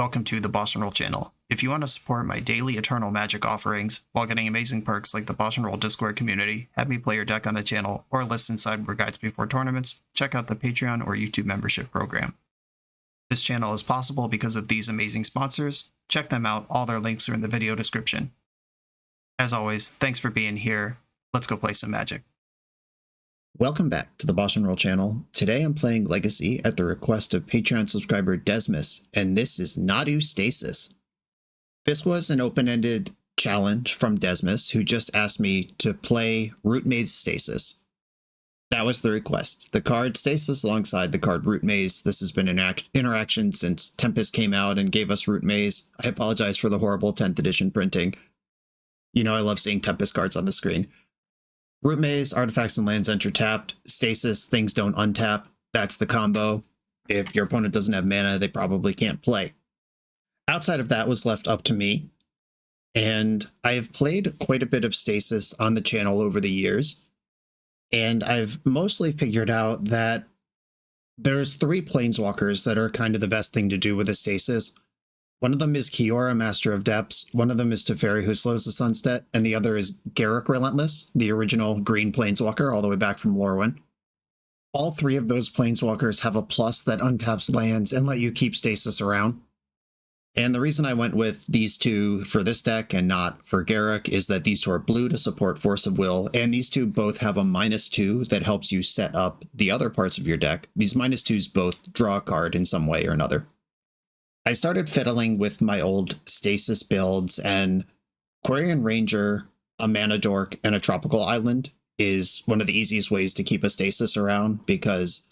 welcome to the BoshNRoll channel. If you want to support my daily Eternal Magic offerings while getting amazing perks like the BoshNRoll Discord community, have me play your deck on the channel, or listen sideboard guides before tournaments, check out the Patreon or YouTube membership program. This channel is possible because of these amazing sponsors. Check them out, all their links are in the video description. As always, thanks for being here. Let's go play some Magic. Welcome back to the BoshNRoll channel. Today I'm playing Legacy at the request of Patreon subscriber Desmus, and this is Nadu Stasis. This was an open-ended challenge from Desmus, who just asked me to play Root Maze Stasis. That was the request. The card Stasis alongside the card Root Maze. This has been an interaction since Tempest came out and gave us Root Maze. I apologize for the horrible 10th edition printing. You know I love seeing Tempest cards on the screen. Root Maze, artifacts and lands enter tapped. Stasis, things don't untap. That's the combo. If your opponent doesn't have mana, they probably can't play. Outside of that was left up to me. And I have played quite a bit of Stasis on the channel over the years. And I've mostly figured out that there's 3 planeswalkers that are kind of the best thing to do with a Stasis. One of them is Kiora, Master of Depths, one of them is Teferi, who slows the sunset, and the other is Garruk Relentless, the original green planeswalker, all the way back from Lorwyn. All 3 of those planeswalkers have a plus that untaps lands and let you keep Stasis around. And the reason I went with these 2 for this deck and not for Garruk is that these 2 are blue to support Force of Will, and these 2 both have a -2 that helps you set up the other parts of your deck. These -2s both draw a card in some way or another. I started fiddling with my old Stasis builds, and Quarian Ranger, a Mana Dork, and a Tropical Island is one of the easiest ways to keep a Stasis around, because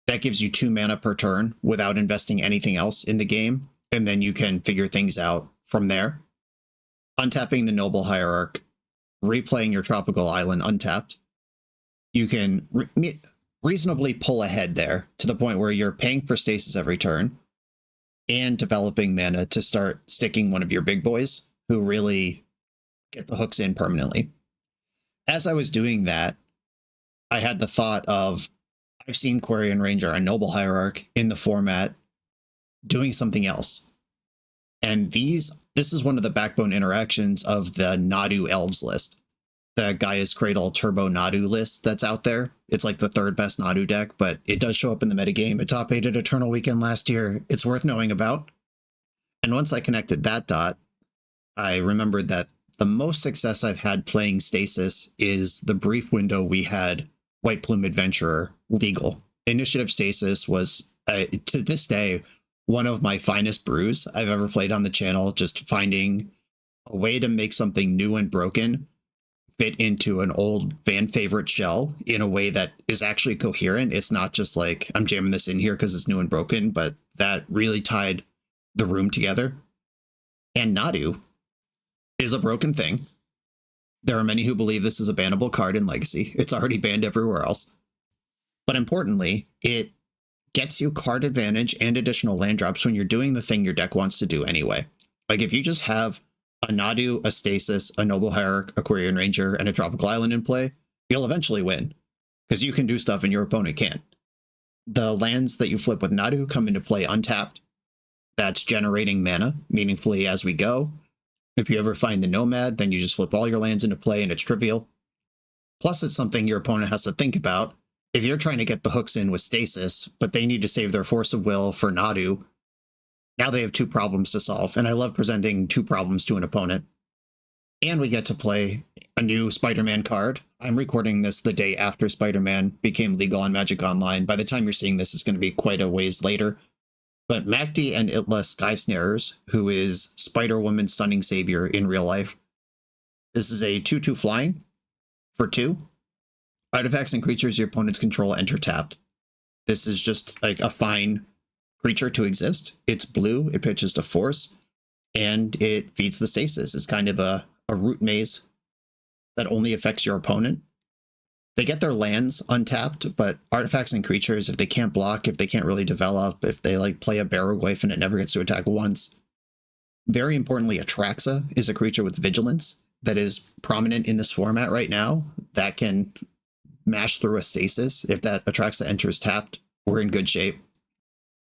that gives you 2 mana per turn without investing anything else in the game, and then you can figure things out from there. Untapping the Noble Hierarch, replaying your Tropical Island untapped, you can reasonably pull ahead there to the point where you're paying for Stasis every turn, and developing mana to start sticking one of your big boys who really get the hooks in permanently. As I was doing that, I had the thought of, I've seen Quarian Ranger and Noble Hierarch in the format doing something else. And this is one of the backbone interactions of the Nadu Elves list. The Gaia's Cradle Turbo Nadu list that's out there. It's like the 3rd best Nadu deck, but it does show up in the metagame. It top 8 at Eternal Weekend last year. It's worth knowing about. And once I connected that dot, I remembered that the most success I've had playing Stasis is the brief window we had White Plume Adventurer legal. Initiative Stasis was, to this day, one of my finest brews I've ever played on the channel, just finding a way to make something new and broken fit into an old fan favorite shell in a way that is actually coherent. It's not just like, I'm jamming this in here because it's new and broken, but that really tied the room together. And Nadu is a broken thing. There are many who believe this is a bannable card in Legacy. It's already banned everywhere else. But importantly, it gets you card advantage and additional land drops when you're doing the thing your deck wants to do anyway. Like if you just have a Nadu, a Stasis, a Noble Hierarch, a Quarian Ranger, and a Tropical Island in play, you'll eventually win, because you can do stuff and your opponent can't. The lands that you flip with Nadu come into play untapped. That's generating mana meaningfully as we go. If you ever find the Nomad, then you just flip all your lands into play and it's trivial. Plus, it's something your opponent has to think about. If you're trying to get the hooks in with Stasis, but they need to save their Force of Will for Nadu, now they have 2 problems to solve, and I love presenting 2 problems to an opponent. And we get to play a new Spider-Man card. I'm recording this the day after Spider-Man became legal on Magic Online. By the time you're seeing this, it's going to be quite a ways later. But Makti and Itla Skysnarers, who is Spider-Woman's Stunning Savior in real life. This is a 2/2 flying for 2. Artifacts and creatures your opponents control enter tapped. This is just like a fine creature to exist. It's blue, it pitches to Force, and it feeds the Stasis. It's kind of a Root Maze that only affects your opponent. They get their lands untapped, but artifacts and creatures, if they can't block, if they can't really develop, if they like play a Barrowglyph and it never gets to attack once. Very importantly, Atraxa is a creature with Vigilance that is prominent in this format right now that can mash through a Stasis. If that Atraxa enters tapped, we're in good shape.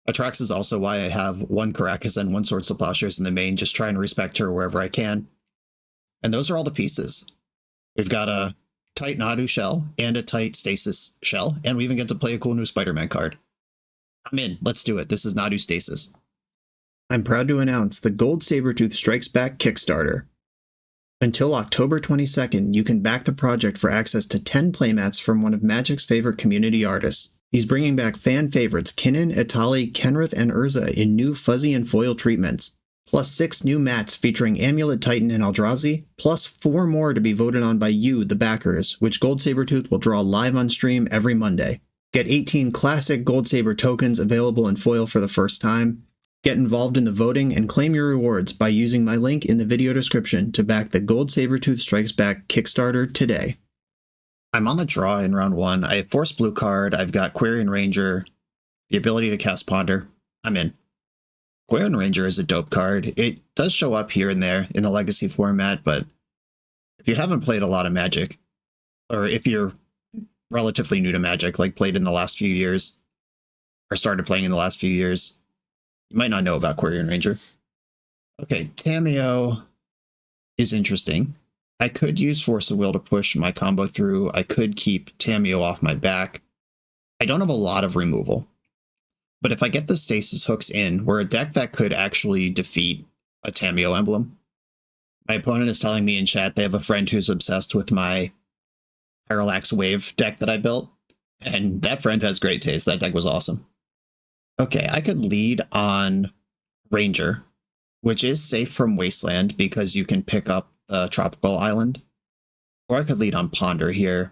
Atrax is also why I have one Caracas and one Swords to Plowshares in the main, just trying to respect her wherever I can. And those are all the pieces. We've got a tight Nadu shell and a tight Stasis shell, and we even get to play a cool new Spider-Man card. I'm in. Let's do it. This is Nadu Stasis. I'm proud to announce the Gold Sabertooth Strikes Back Kickstarter. Until October 22nd, you can back the project for access to 10 playmats from one of Magic's favorite community artists. He's bringing back fan favorites Kinnan, Itali, Kenrith, and Urza in new fuzzy and foil treatments, plus 6 new mats featuring Amulet Titan and Eldrazi, plus 4 more to be voted on by you, the backers, which Gold Sabertooth will draw live on stream every Monday. Get 18 classic Gold Saber tokens available in foil for the first time. Get involved in the voting and claim your rewards by using my link in the video description to back the Gold Sabertooth Strikes Back Kickstarter today. I'm on the draw in round 1. I have Force Blue card, I've got Quarian Ranger, the ability to cast Ponder. I'm in. Quarian Ranger is a dope card. It does show up here and there in the Legacy format, but if you haven't played a lot of Magic, or if you're relatively new to Magic, like played in the last few years, or started playing in the last few years, you might not know about Quarian Ranger. Okay, Tamiyo is interesting. I could use Force of Will to push my combo through. I could keep Tamiyo off my back. I don't have a lot of removal. But if I get the Stasis hooks in, we're a deck that could actually defeat a Tamiyo emblem. My opponent is telling me in chat they have a friend who's obsessed with my Parallax Wave deck that I built. And that friend has great taste. That deck was awesome. Okay, I could lead on Ranger, which is safe from Wasteland because you can pick up the Tropical Island. Or I could lead on Ponder here.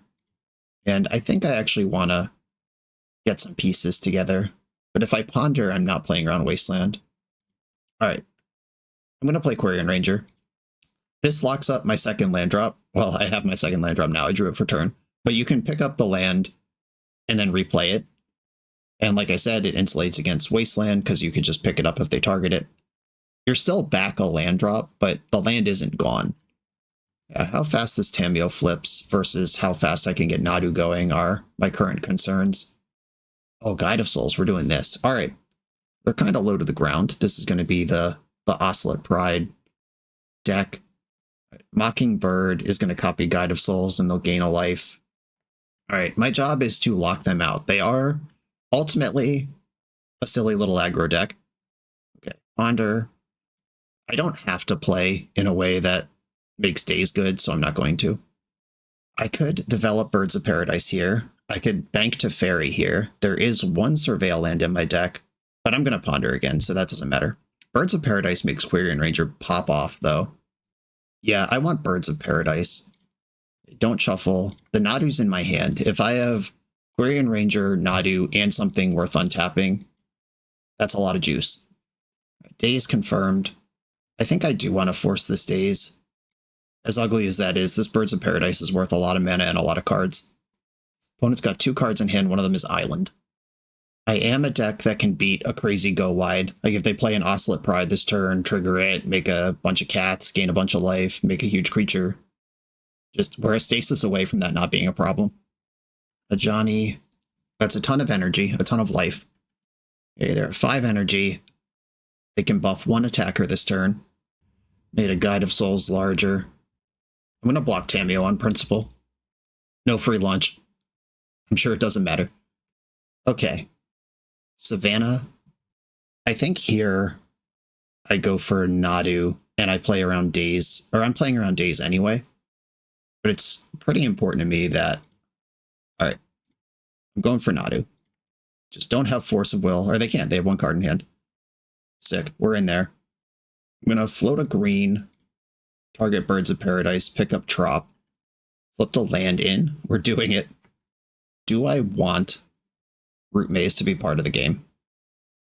And I think I actually want to get some pieces together. But if I Ponder, I'm not playing around Wasteland. Alright. I'm going to play Quarian Ranger. This locks up my second land drop. Well, I have my second land drop now. I drew it for turn. But you can pick up the land and then replay it. And like I said, it insulates against Wasteland because you could just pick it up if they target it. You're still back a land drop, but the land isn't gone. Yeah, how fast this Tamiyo flips versus how fast I can get Nadu going are my current concerns. Oh, Guide of Souls, we're doing this. All right. They're kind of low to the ground. This is going to be the Oscillate Pride deck. Mockingbird is going to copy Guide of Souls and they'll gain a life. All right, my job is to lock them out. They are ultimately a silly little aggro deck. Okay, Ponder. I don't have to play in a way that makes days good, so I'm not going to. I could develop Birds of Paradise here. I could bank to Fairy here. There is one Surveil land in my deck, but I'm going to Ponder again, so that doesn't matter. Birds of Paradise makes Quarian Ranger pop off, though. Yeah, I want Birds of Paradise. Don't shuffle. The Nadu's in my hand. If I have Quarian Ranger, Nadu, and something worth untapping, that's a lot of juice. Days confirmed. I think I do want to force this Days. As ugly as that is, this Birds of Paradise is worth a lot of mana and a lot of cards. Opponent's got 2 cards in hand, one of them is Island. I am a deck that can beat a crazy go wide. Like if they play an Oscillate Pride this turn, trigger it, make a bunch of cats, gain a bunch of life, make a huge creature. Just we're a Stasis away from that not being a problem. A Johnny, that's a ton of energy, a ton of life. Okay, they're at 5 energy. They can buff 1 attacker this turn. Made a Guide of Souls larger. I'm going to block Tamiyo on principle. No free lunch. I'm sure it doesn't matter. Okay. Savannah. I think here I go for Nadu and I play around Days. Or I'm playing around Days anyway. But it's pretty important to me that... Alright. I'm going for Nadu. Just don't have Force of Will. Or they can't. They have 1 card in hand. Sick. We're in there. I'm going to float a green. Target Birds of Paradise. Pick up Trop. Flip to land in. We're doing it. Do I want Root Maze to be part of the game?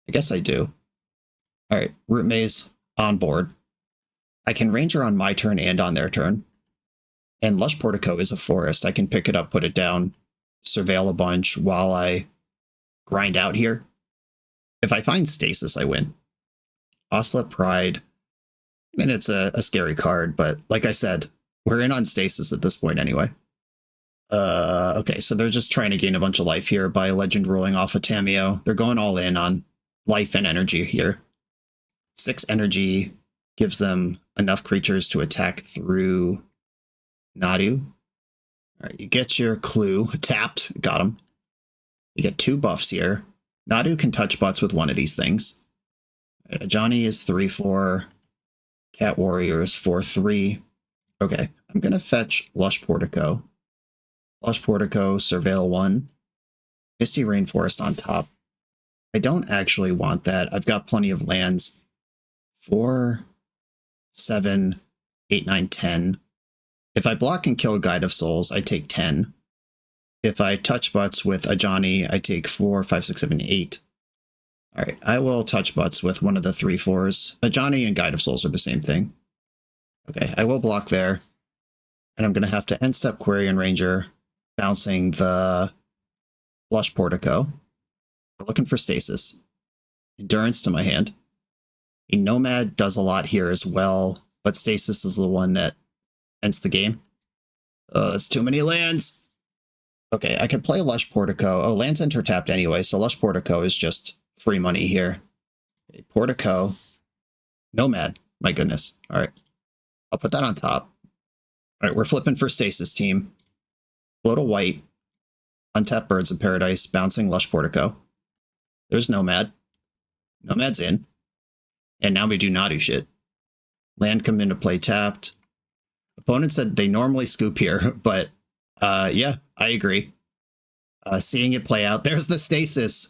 I guess I do. Alright, Root Maze on board. I can Ranger on my turn and on their turn. And Lush Portico is a forest. I can pick it up, put it down, surveil a bunch while I grind out here. If I find Stasis, I win. Oscillate Pride. I mean, it's a scary card, but like I said, we're in on Stasis at this point anyway. Okay, so they're just trying to gain a bunch of life here by Legend rolling off a Tamiyo. They're going all in on life and energy here. 6 energy gives them enough creatures to attack through Nadu. All right, you get your clue tapped, got him. You get 2 buffs here. Nadu can touch butts with one of these things. Johnny is 3/4. Cat Warrior is 4/3. Okay, I'm gonna fetch Lush Portico. Lush Portico, Surveil 1. Misty Rainforest on top. I don't actually want that. I've got plenty of lands. 4, 7, 8, 9, 10. If I block and kill Guide of Souls, I take 10. If I touch butts with a Johnny, I take 4, 5, 6, 7, 8. All right, I will touch butts with one of the 3/4s. A Johnny and Guide of Souls are the same thing. Okay, I will block there. And I'm going to have to end step Quarian Ranger, bouncing the Lush Portico. We're looking for Stasis. Endurance to my hand. A Nomad does a lot here as well, but Stasis is the one that ends the game. Oh, that's too many lands. Okay, I could play Lush Portico. Oh, lands enter tapped anyway, so Lush Portico is just free money here. Okay, Portico. Nomad. My goodness. All right. I'll put that on top. All right, we're flipping for Stasis, team. Float a white. Untap Birds of Paradise, bouncing Lush Portico. There's Nomad. Nomad's in. And now we do Nadu shit. Land come into play tapped. Opponent said they normally scoop here, but yeah, I agree. Seeing it play out. There's the Stasis.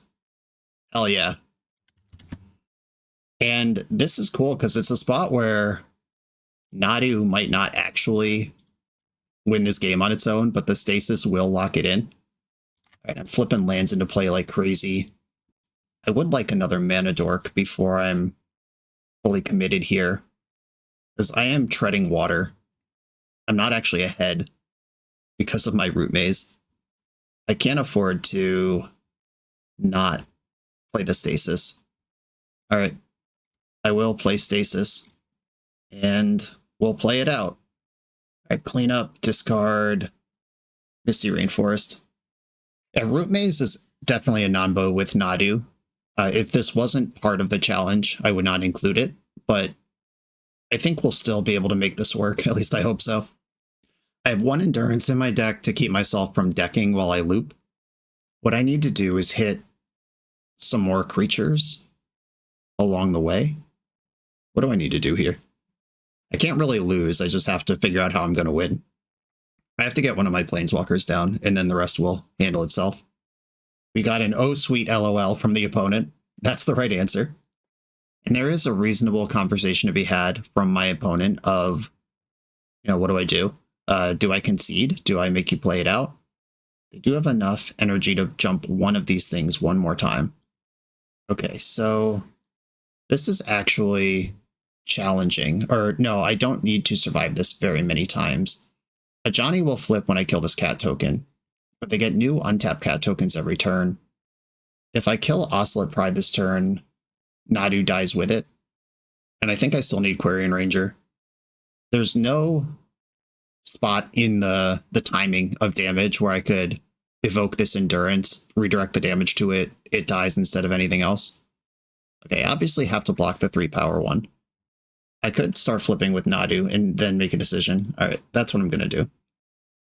Hell yeah. And this is cool because it's a spot where Nadu might not actually win this game on its own, but the Stasis will lock it in. All right, I'm flipping lands into play like crazy. I would like another Mana Dork before I'm fully committed here, because I am treading water. I'm not actually ahead because of my Root Maze. I can't afford to not play the Stasis. All right, I will play Stasis, and we'll play it out. All right, clean up, discard, Misty Rainforest. Yeah, Root Maze is definitely a non-bo with Nadu. If this wasn't part of the challenge, I would not include it, but I think we'll still be able to make this work. At least I hope so. I have 1 Endurance in my deck to keep myself from decking while I loop. What I need to do is hit some more creatures along the way. What do I need to do here? I can't really lose. I just have to figure out how I'm going to win. I have to get one of my Planeswalkers down, and then the rest will handle itself. We got an oh sweet LOL from the opponent. That's the right answer. And there is a reasonable conversation to be had from my opponent of, you know, what do I do? Do I concede? Do I make you play it out? They do have enough energy to jump one of these things one more time. Okay, so this is actually challenging. Or no, I don't need to survive this very many times. A Johnny will flip when I kill this cat token, but they get new untapped cat tokens every turn. If I kill Ocelot Pride this turn, Nadu dies with it. And I think I still need Quarian Ranger. There's no spot in the timing of damage where I could evoke this Endurance, redirect the damage to it, it dies instead of anything else. Okay, obviously have to block the 3-power one. I could start flipping with Nadu and then make a decision. All right, that's what I'm going to do.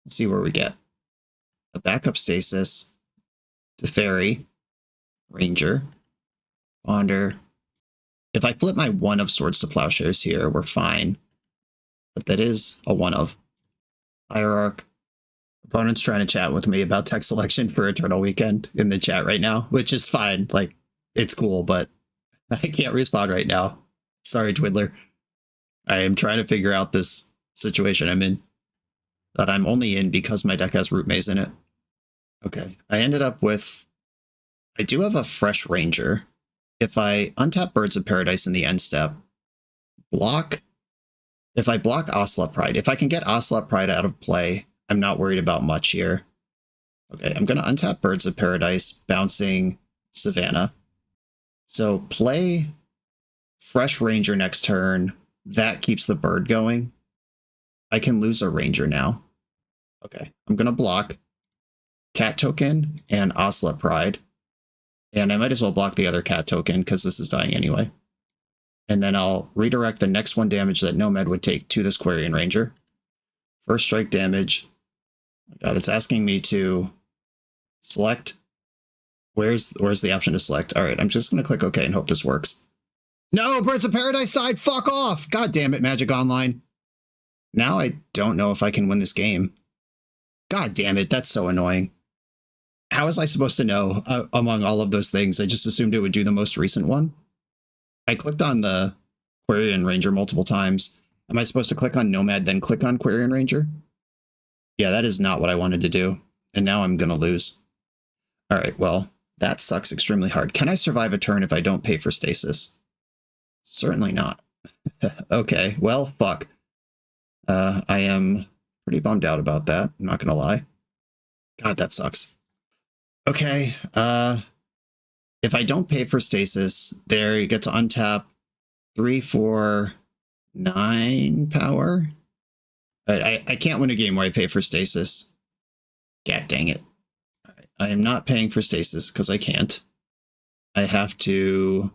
Let's see where we get. A backup Stasis, Teferi, Ranger, Wander. If I flip my 1 of Swords to Plowshares here, we're fine. But that is a 1 of. Hierarch. Opponent's trying to chat with me about tech selection for Eternal Weekend in the chat right now, which is fine. Like, it's cool, but I can't respond right now. Sorry, Twiddler. I am trying to figure out this situation I'm in. That I'm only in because my deck has Root Maze in it. Okay, I ended up with... I do have a fresh Ranger. If I untap Birds of Paradise in the end step, block... If I block Ocelot Pride, if I can get Ocelot Pride out of play, I'm not worried about much here. Okay, I'm going to untap Birds of Paradise, bouncing Savannah. So play fresh Ranger next turn. That keeps the bird going. I can lose a Ranger now. Okay, I'm going to block Cat Token and Ocelot Pride. And I might as well block the other cat token because this is dying anyway. And then I'll redirect the next 1 damage that Nomad would take to this Quarian Ranger. First strike damage. Oh my God, it's asking me to select. Where's the option to select? All right, I'm just going to click OK and hope this works. No, Birds of Paradise died. Fuck off. God damn it, Magic Online. Now I don't know if I can win this game. God damn it, that's so annoying. How was I supposed to know among all of those things? I just assumed it would do the most recent one. I clicked on the Quarian Ranger multiple times. Am I supposed to click on Nomad, then click on Quarian Ranger? Yeah, that is not what I wanted to do. And now I'm going to lose. All right, well, that sucks extremely hard. Can I survive a turn if I don't pay for stasis? Certainly not. Okay, well, fuck. I am pretty bummed out about that. I'm not going to lie. God, that sucks. Okay, if I don't pay for stasis, there you get to untap 3, 4, 9 power. I can't win a game where I pay for stasis. God dang it. Right, I am not paying for stasis because I can't. I have to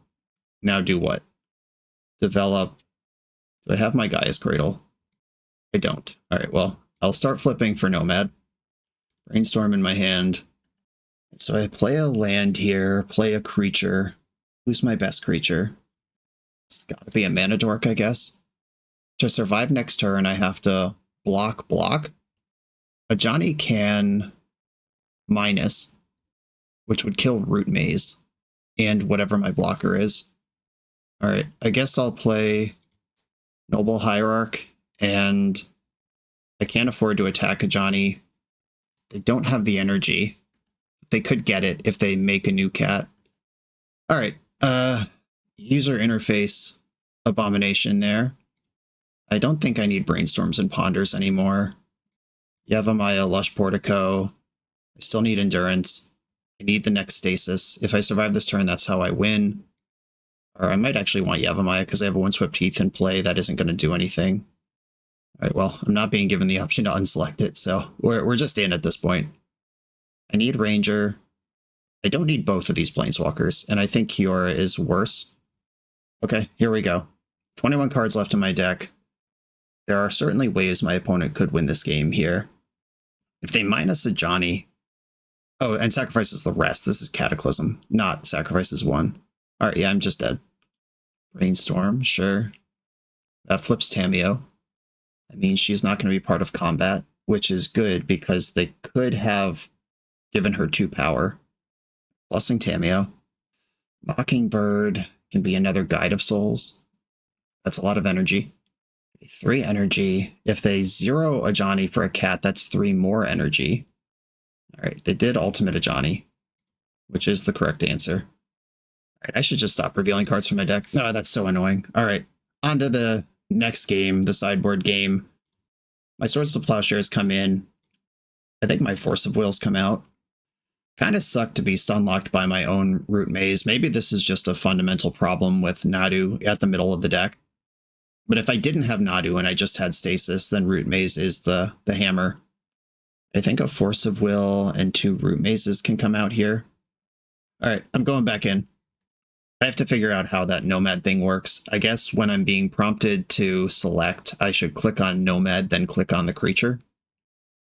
now do what? Develop. Do I have my Gaia's Cradle? I don't. All right, well, I'll start flipping for Nomad. Brainstorm in my hand. So I play a land here, play a creature. Who's my best creature? It's got to be a Mana Dork, I guess. To survive next turn, I have to block. A Johnny can minus, which would kill Root Maze and whatever my blocker is. All right, I guess I'll play Noble Hierarch, and I can't afford to attack a Johnny. They don't have the energy. They could get it if they make a new cat. All right, user interface abomination there. I don't think I need brainstorms and ponders anymore. Yavimaya, Lush Portico. I still need endurance. I need the next stasis. If I survive this turn, that's how I win. Or I might actually want Yavimaya because I have a Windswept Heath in play. That isn't going to do anything. All right, well, I'm not being given the option to unselect it, so we're just in at this point. I need Ranger. I don't need both of these Planeswalkers, and I think Kiora is worse. Okay, here we go. 21 cards left in my deck. There are certainly ways my opponent could win this game here. If they minus a Johnny... Oh, and sacrifices the rest. This is Cataclysm, not sacrifices 1. All right, yeah, I'm just dead. Brainstorm, sure. That flips Tameo. That means she's not going to be part of combat, which is good because they could have given her 2 power. Plussing Tameo. Mockingbird can be another Guide of Souls. That's a lot of energy. 3 energy. If they 0 a Johnny for a cat, that's 3 more energy. All right, they did ultimate a Johnny, which is the correct answer. All right, I should just stop revealing cards from my deck. No, that's so annoying. All right, on to the next game, the sideboard game. My Swords to Plowshares come in. I think my Force of Wills come out. Kind of sucked to be stun-locked by my own Root Maze. Maybe this is just a fundamental problem with Nadu at the middle of the deck. But if I didn't have Nadu and I just had Stasis, then Root Maze is the hammer. I think a Force of Will and 2 Root Mazes can come out here. All right, I'm going back in. I have to figure out how that Nomad thing works. I guess when I'm being prompted to select, I should click on Nomad, then click on the creature.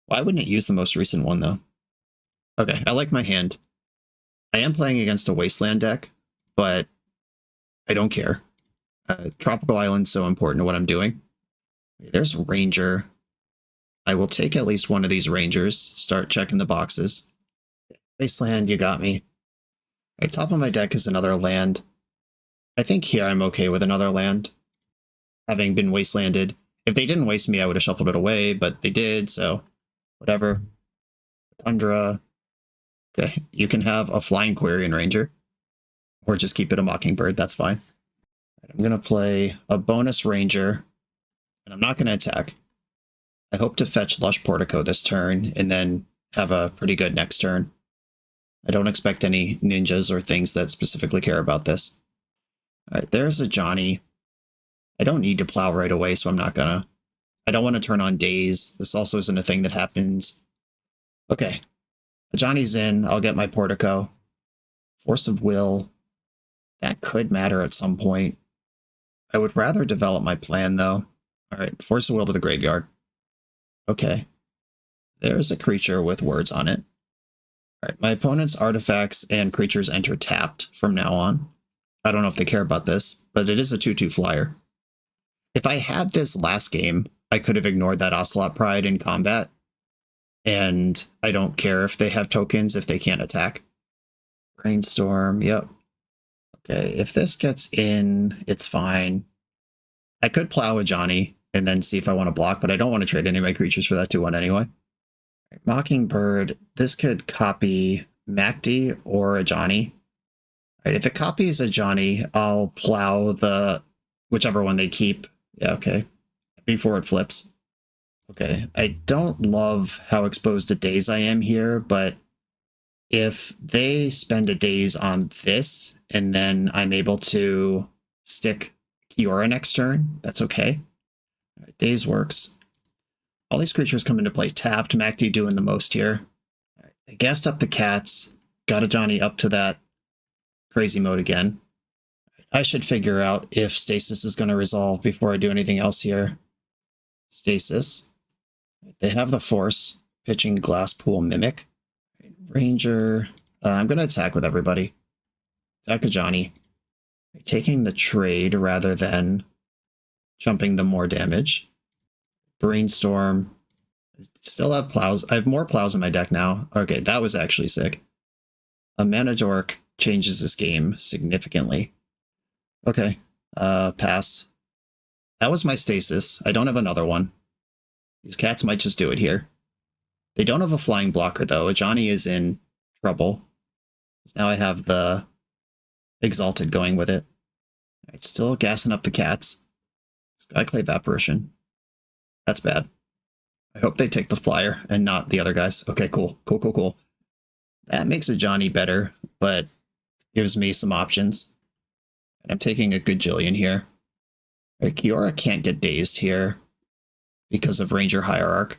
Why wouldn't it use the most recent one, though? Okay, I like my hand. I am playing against a Wasteland deck, but I don't care. Tropical Island's so important to what I'm doing. There's Ranger. I will take at least one of these Rangers. Start checking the boxes. Wasteland, you got me. Right, top of my deck is another land. I think here I'm okay with another land, having been wastelanded. If they didn't waste me, I would have shuffled it away, but they did, so whatever. Tundra. Okay, you can have a Flying Quarian Ranger, or just keep it a Mockingbird, that's fine. Right, I'm going to play a bonus Ranger, and I'm not going to attack. I hope to fetch Lush Portico this turn, and then have a pretty good next turn. I don't expect any ninjas or things that specifically care about this. All right, there's a Johnny. I don't need to plow right away, so I'm not gonna. I don't want to turn on Daze. This also isn't a thing that happens. Okay, the Johnny's in. I'll get my Portico. Force of Will, that could matter at some point. I would rather develop my plan, though. All right, Force of Will to the graveyard. Okay. There's a creature with words on it. All right, my opponent's artifacts and creatures enter tapped from now on. I don't know if they care about this, but it is a 2/2 flyer. If I had this last game, I could have ignored that Ocelot Pride in combat. And I don't care if they have tokens if they can't attack. Brainstorm, yep. Okay, if this gets in, it's fine. I could plow a Johnny and then see if I want to block, but I don't want to trade any of my creatures for that 2/1 anyway. Mockingbird, this could copy Macdi or a Johnny. All right, if it copies a Johnny, I'll plow the whichever one they keep. Yeah, okay. Before it flips. Okay, I don't love how exposed to daze I am here, but if they spend a daze on this, and then I'm able to stick Kiora next turn, that's okay. All right, daze works. All these creatures come into play tapped. Macdi doing the most here. All right, I gassed up the cats, got a Johnny up to that crazy mode again. I should figure out if Stasis is going to resolve before I do anything else here. Stasis. They have the Force, pitching Glasspool Mimic. Ranger. I'm going to attack with everybody. Attack a Johnny. Taking the trade rather than jumping the more damage. Brainstorm. Still have plows. I have more plows in my deck now. Okay, that was actually sick. A Mana Dork changes this game significantly. Okay, pass. That was my Stasis. I don't have another one. These cats might just do it here. They don't have a flying blocker, though. Johnny is in trouble. Now I have the Exalted going with it. It's still gassing up the cats. Skyclave Apparition. That's bad. I hope they take the flyer and not the other guys. Okay, cool. Cool. That makes a Johnny better, but gives me some options. And I'm taking a good Jillian here. Right, Kiora can't get dazed here because of Ranger Hierarch.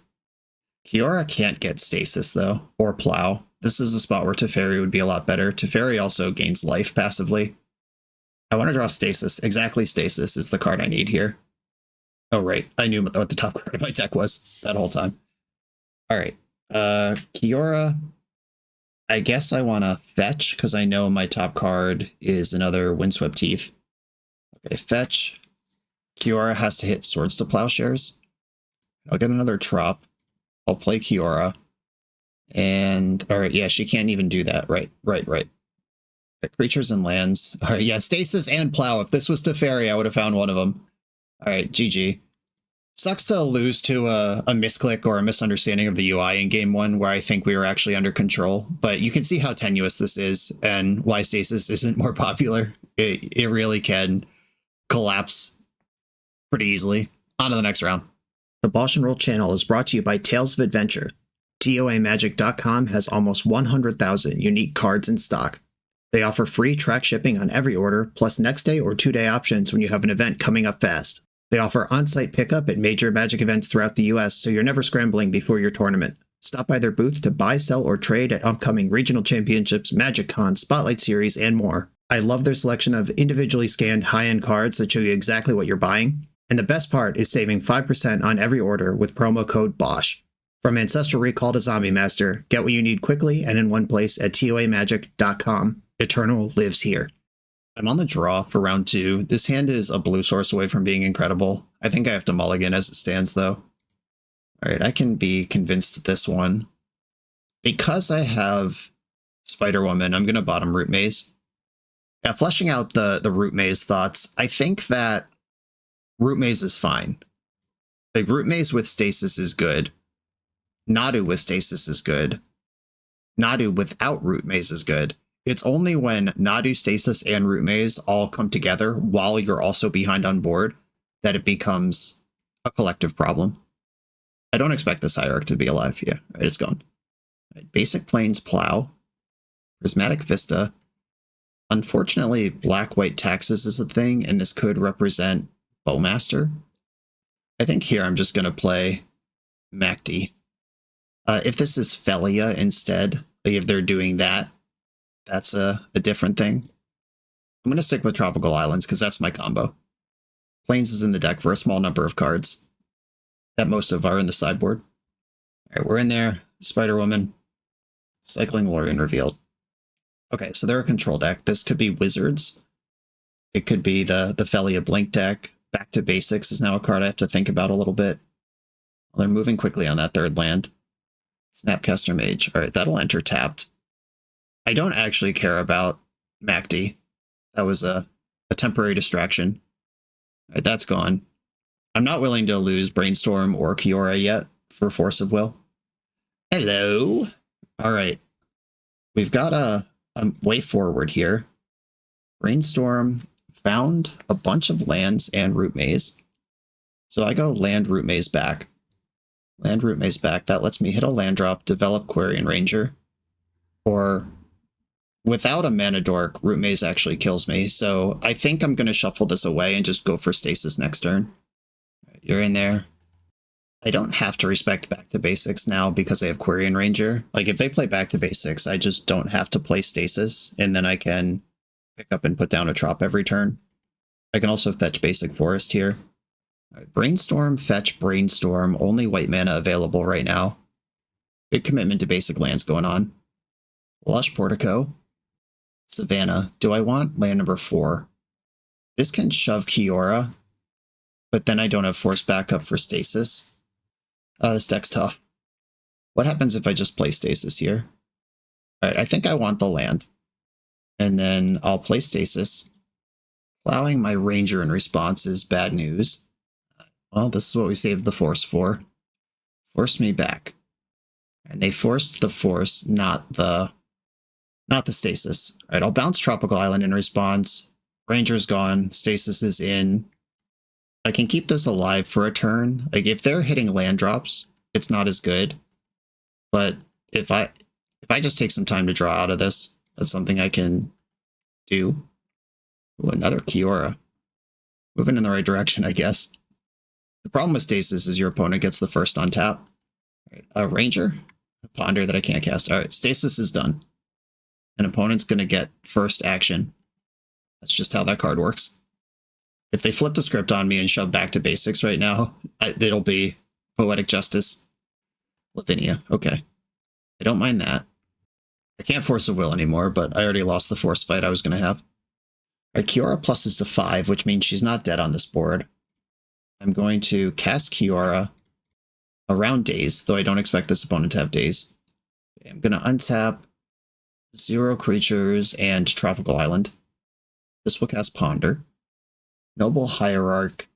Kiora can't get Stasis, though, or Plow. This is a spot where Teferi would be a lot better. Teferi also gains life passively. I want to draw Stasis. Exactly, Stasis is the card I need here. Oh, right. I knew what the top card of my deck was that whole time. All right. Kiora. I guess I want to fetch because I know my top card is another Windswept Teeth. Okay, fetch. Kiora has to hit Swords to Plowshares. I'll get another Trop. I'll play Kiora. And, all right, yeah, she can't even do that. Right. Creatures and lands. All right, yeah, Stasis and Plow. If this was Teferi, I would have found one of them. All right, GG. Sucks to lose to a misclick or a misunderstanding of the UI in game one where I think we were actually under control, but you can see how tenuous this is and why Stasis isn't more popular. It really can collapse pretty easily. On to the next round. The BoshNRoll channel is brought to you by Tales of Adventure. TOAMagic.com has almost 100,000 unique cards in stock. They offer free track shipping on every order, plus next day or 2-day options when you have an event coming up fast. They offer on-site pickup at major Magic events throughout the US, so you're never scrambling before your tournament. Stop by their booth to buy, sell, or trade at upcoming regional championships, MagicCon, Spotlight Series, and more. I love their selection of individually scanned high-end cards that show you exactly what you're buying. And the best part is saving 5% on every order with promo code BOSH. From Ancestral Recall to Zombie Master, get what you need quickly and in one place at TOAMagic.com. Eternal lives here. I'm on the draw for round 2. This hand is a blue source away from being incredible. I think I have to mulligan as it stands, though. Alright, I can be convinced this one. Because I have Spider-Woman, I'm going to bottom Root Maze. Yeah, fleshing out the Root Maze thoughts, I think that Root Maze is fine. Like, Root Maze with Stasis is good. Nadu with Stasis is good. Nadu without Root Maze is good. It's only when Nadu, Stasis, and Root Maze all come together while you're also behind on board that it becomes a collective problem. I don't expect this Hierarch to be alive. Yeah, right, it's gone. Right, Basic Plains Plow. Prismatic Vista. Unfortunately, Black-White Taxes is a thing, and this could represent Bowmaster. I think here I'm just going to play Macdi. If this is Felia instead, like if they're doing that, that's a different thing. I'm going to stick with Tropical Islands because that's my combo. Plains is in the deck for a small number of cards that most of are in the sideboard. All right, we're in there. Spider-Woman. Cycling Lorien revealed. Okay, so they're a control deck. This could be Wizards. It could be the Felia Blink deck. Back to Basics is now a card I have to think about a little bit. Well, they're moving quickly on that third land. Snapcaster Mage. All right, that'll enter tapped. I don't actually care about MacD. That was a temporary distraction. All right, that's gone. I'm not willing to lose Brainstorm or Kiora yet for Force of Will. Hello. All right. We've got a way forward here. Brainstorm found a bunch of lands and Root Maze. So I go land Root Maze back. Land Root Maze back. That lets me hit a land drop, develop Quarian Ranger. Or without a mana dork, Root Maze actually kills me. So I think I'm going to shuffle this away and just go for Stasis next turn. You're in there. I don't have to respect Back to Basics now because I have Quarian Ranger. Like, if they play Back to Basics, I just don't have to play Stasis, and then I can pick up and put down a Trop every turn. I can also fetch Basic Forest here. All right, Brainstorm, fetch Brainstorm, only white mana available right now. Big commitment to basic lands going on. Lush Portico. Savannah. Do I want land number 4? This can shove Kiora, but then I don't have force backup for Stasis. This deck's tough. What happens if I just play Stasis here? All right, I think I want the land. And then I'll play Stasis. Plowing my Ranger in response is bad news. Well, this is what we saved the force for. Forced me back. And they forced the force, not the Stasis. All right, I'll bounce Tropical Island in response. Ranger's gone. Stasis is in. I can keep this alive for a turn. Like, if they're hitting land drops, it's not as good. But if I just take some time to draw out of this, that's something I can do. Ooh, another Kiora. Moving in the right direction, I guess. The problem with Stasis is your opponent gets the first on tap. Right, a Ranger, a Ponder that I can't cast. All right, Stasis is done. An opponent's going to get first action. That's just how that card works. If they flip the script on me and shove Back to Basics right now, it'll be Poetic Justice. Lavinia, okay. I don't mind that. I can't Force of Will anymore, but I already lost the Force fight I was going to have. All right, Kiora pluses to 5, which means she's not dead on this board. I'm going to cast Kiora around Daze, though I don't expect this opponent to have Daze. I'm going to untap 0 creatures and Tropical Island. This will cast Ponder. Noble Hierarch.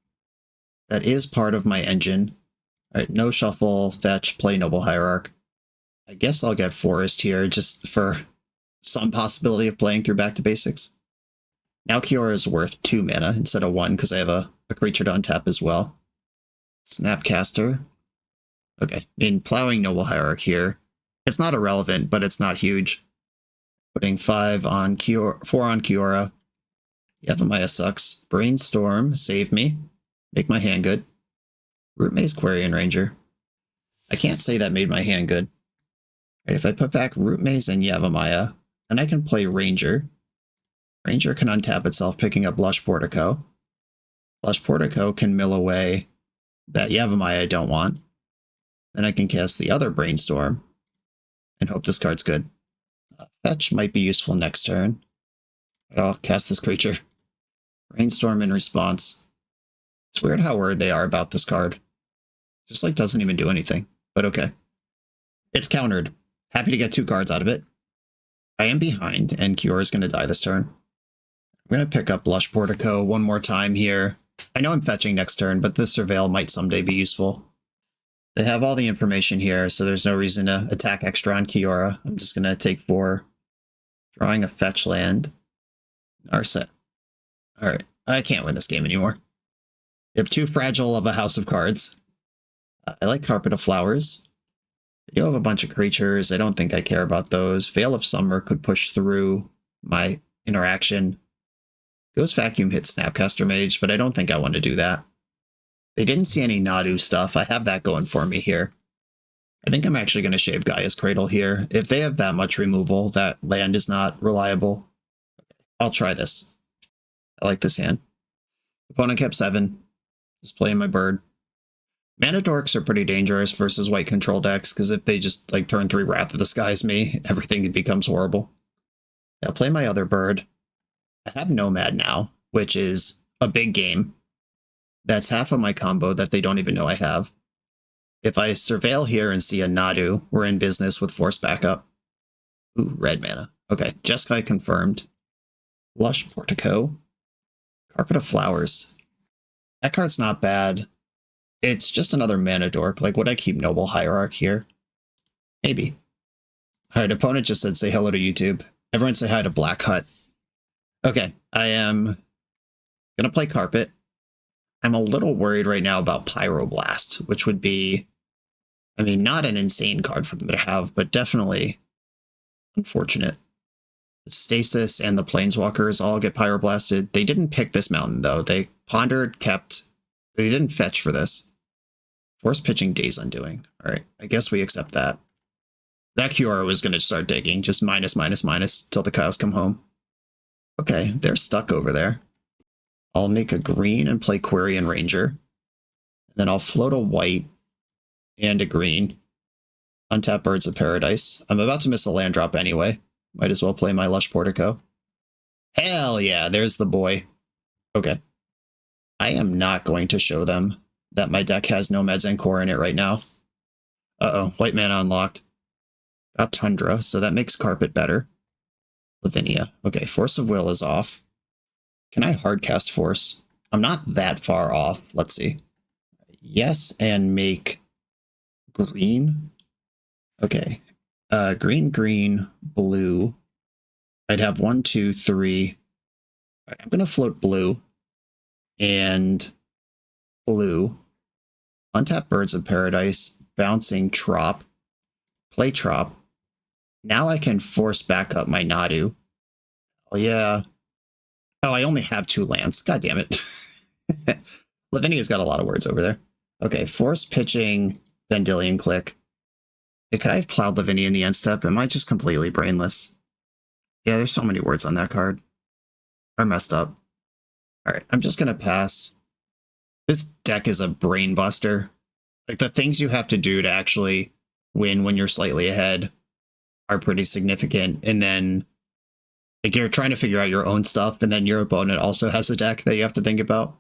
That is part of my engine. All right, no shuffle, fetch, play Noble Hierarch. I guess I'll get Forest here just for some possibility of playing through Back to Basics. Now Kiora is worth 2 mana instead of 1 because I have a creature to untap as well. Snapcaster. Okay, in plowing Noble Hierarch here. It's not irrelevant, but it's not huge. Putting 5 on Kiora, 4 on Kiora. Yavimaya sucks. Brainstorm, save me. Make my hand good. Root Maze, Quarian Ranger. I can't say that made my hand good. Right, if I put back Root Maze and Yavimaya, then I can play Ranger. Ranger can untap itself, picking up Lush Portico. Lush Portico can mill away that Yavimaya I don't want. Then I can cast the other Brainstorm and hope this card's good. Fetch might be useful next turn. But I'll cast this creature. Brainstorm in response. It's weird how worried they are about this card. Just like doesn't even do anything, but okay. It's countered. Happy to get 2 cards out of it. I am behind, and Kiora is going to die this turn. I'm going to pick up Lush Portico one more time here. I know I'm fetching next turn, but this Surveil might someday be useful. They have all the information here, so there's no reason to attack extra on Kiora. I'm just going to take 4. Drawing a fetch land. Narset. Alright, I can't win this game anymore. You have too fragile of a house of cards. I like Carpet of Flowers. You have a bunch of creatures. I don't think I care about those. Veil of Summer could push through my interaction. Ghost Vacuum hits Snapcaster Mage, but I don't think I want to do that. They didn't see any Nadu stuff. I have that going for me here. I think I'm actually going to shave Gaia's Cradle here. If they have that much removal, that land is not reliable. I'll try this. I like this hand. Opponent kept 7. Just playing my bird. Mana Dorks are pretty dangerous versus white control decks, because if they just like turn 3 Wrath of the Skies me, everything becomes horrible. I'll play my other bird. I have Nomad now, which is a big game. That's half of my combo that they don't even know I have. If I surveil here and see a Nadu, we're in business with Force Backup. Ooh, red mana. Okay, Jeskai confirmed. Lush Portico. Carpet of Flowers. That card's not bad. It's just another mana dork. Like, would I keep Noble Hierarch here? Maybe. Alright, opponent just said say hello to YouTube. Everyone say hi to Black Hut. Okay, I am gonna play Carpet. I'm a little worried right now about Pyroblast, which would be, I mean, not an insane card for them to have, but definitely unfortunate. The Stasis and the Planeswalkers all get Pyroblasted. They didn't pick this mountain, though. They pondered, kept... They didn't fetch for this. Force pitching Days Undoing. Alright, I guess we accept that. That QR was going to start digging, just minus, minus, minus, till the cows come home. Okay, they're stuck over there. I'll make a green and play Quirion Ranger. And then I'll float a white and a green. Untap Birds of Paradise. I'm about to miss a land drop anyway. Might as well play my Lush Portico. Hell yeah, there's the boy. Okay. I am not going to show them that my deck has Nomads and Core in it right now. Uh-oh, white mana unlocked. Got Tundra, so that makes Carpet better. Lavinia. Okay, Force of Will is off. Can I hardcast Force? I'm not that far off. Let's see. Yes, and make green. Okay. Green, green, blue. I'd have 1, 2, 3. Right, I'm going to float blue and blue. Untap Birds of Paradise, bouncing Trop, play Trop. Now I can force back up my Nadu. Oh, yeah. Oh, I only have 2 lands. God damn it. Lavinia's got a lot of words over there. Okay, force pitching Vendilion Click. Hey, could I have plowed Lavinia in the end step? Am I just completely brainless? Yeah, there's so many words on that card. I messed up. Alright, I'm just gonna pass. This deck is a brain buster. Like, the things you have to do to actually win when you're slightly ahead are pretty significant. And then, like, you're trying to figure out your own stuff, and then your opponent also has a deck that you have to think about.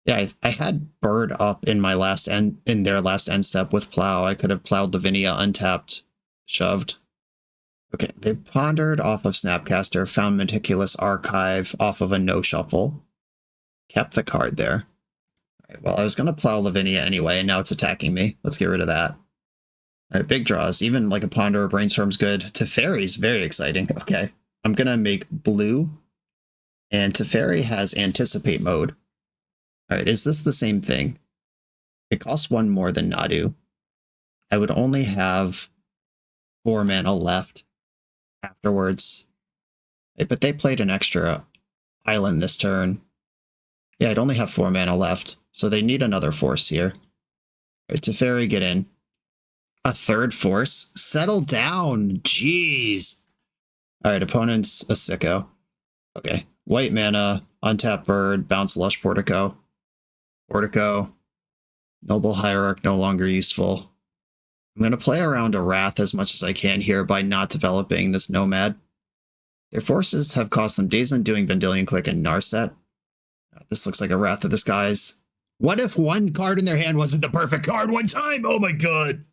Yeah, I had Bird up in my last end, in their last end step with Plow. I could have plowed Lavinia, untapped, shoved. Okay, they pondered off of Snapcaster, found Meticulous Archive off of a no shuffle. Kept the card there. Alright, well, I was going to plow Lavinia anyway, and now it's attacking me. Let's get rid of that. Alright, big draws. Even like a Ponder or Brainstorm's good. Teferi's very exciting. Okay, I'm going to make blue, and Teferi has Anticipate mode. Alright, is this the same thing? It costs 1 more than Nadu. I would only have 4 mana left afterwards. But they played an extra island this turn. Yeah, I'd only have 4 mana left, so they need another force here. Alright, Teferi, get in. A third force? Settle down! Jeez! Alright, opponent's a sicko. Okay, white mana, untap bird, bounce Lush Portico. Portico. Noble Hierarch no longer useful. I'm going to play around a Wrath as much as I can here by not developing this Nomad. Their forces have cost them Days Undoing, Vendilion Click, and Narset. This looks like a Wrath of the Skies. What if one card in their hand wasn't the perfect card one time? Oh my god!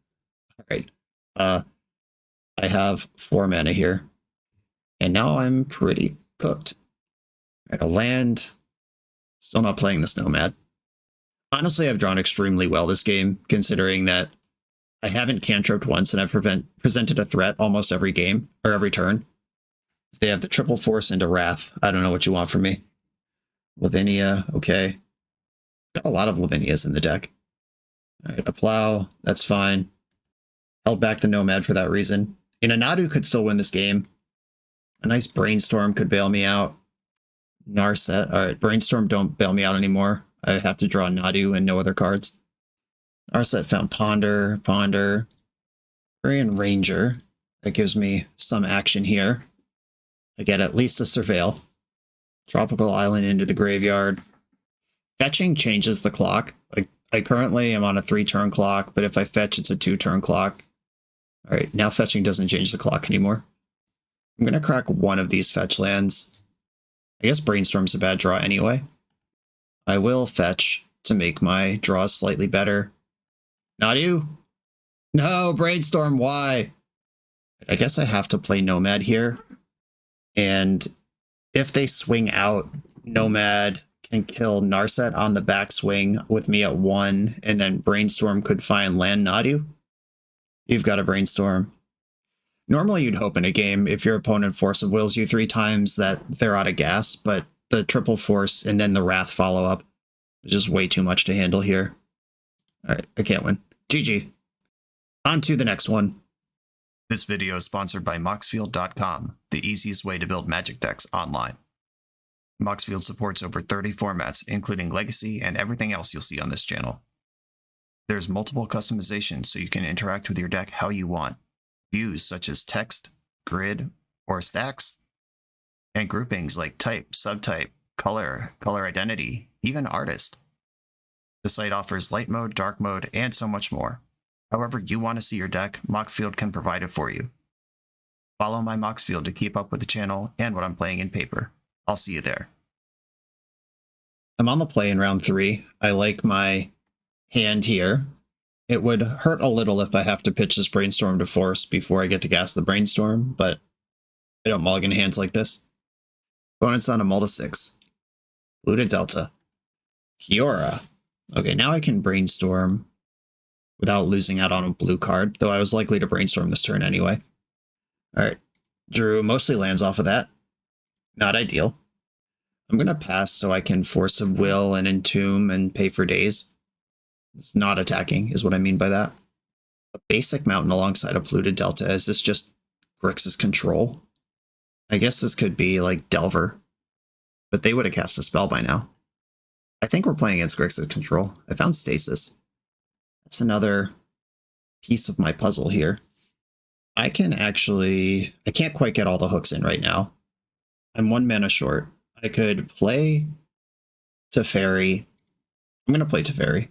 Alright. I have 4 mana here. And now I'm pretty cooked. Alright, a land. Still not playing this Nomad. Honestly, I've drawn extremely well this game, considering that I haven't cantripped once and I've presented a threat almost every game, or every turn. If they have the triple force into Wrath, I don't know what you want from me. Lavinia, okay. Got a lot of Lavinias in the deck. Alright, a plow, that's fine. Held back the Nomad for that reason. And a Nadu could still win this game. A nice Brainstorm could bail me out. Narset, alright, Brainstorm don't bail me out anymore. I have to draw Nadu and no other cards. Narset found Ponder, Ponder. Korean Ranger. That gives me some action here. I get at least a Surveil. Tropical Island into the graveyard. Fetching changes the clock. Like, I currently am on a 3-turn clock, but if I fetch, it's a 2-turn clock. Alright, now fetching doesn't change the clock anymore. I'm going to crack one of these fetch lands. I guess Brainstorm's a bad draw anyway. I will fetch to make my draws slightly better. Nadu? No, Brainstorm, why? I guess I have to play Nomad here. And if they swing out, Nomad can kill Narset on the backswing with me at 1, and then Brainstorm could find land Nadu. You've got a Brainstorm. Normally you'd hope in a game, if your opponent Force of Wills you 3 times, that they're out of gas, but the triple Force and then the Wrath follow-up is just way too much to handle here. Alright, I can't win. GG. On to the next one. This video is sponsored by Moxfield.com, the easiest way to build Magic decks online. Moxfield supports over 30 formats, including Legacy and everything else you'll see on this channel. There's multiple customizations so you can interact with your deck how you want. Views such as text, grid, or stacks, and groupings like type, subtype, color, color identity, even artist. The site offers light mode, dark mode, and so much more. However you want to see your deck, Moxfield can provide it for you. Follow my Moxfield to keep up with the channel and what I'm playing in paper. I'll see you there. I'm on the play in round 3. I like my hand here. It would hurt a little if I have to pitch this Brainstorm to Force before I get to gas the Brainstorm, but I don't mulligan hands like this. Opponent's on a mull to 6. Blue to Delta. Kiora. Okay, now I can Brainstorm without losing out on a blue card, though I was likely to Brainstorm this turn anyway. Alright, drew mostly lands off of that. Not ideal. I'm going to pass so I can Force of Will and Entomb and pay for days. It's not attacking, is what I mean by that. A basic mountain alongside a polluted delta. Is this just Grixis control? I guess this could be like Delver, but they would have cast a spell by now. I think we're playing against Grixis control. I found Stasis. That's another piece of my puzzle here. I can't quite get all the hooks in right now. I'm 1 mana short. I could play Teferi. I'm going to play Teferi.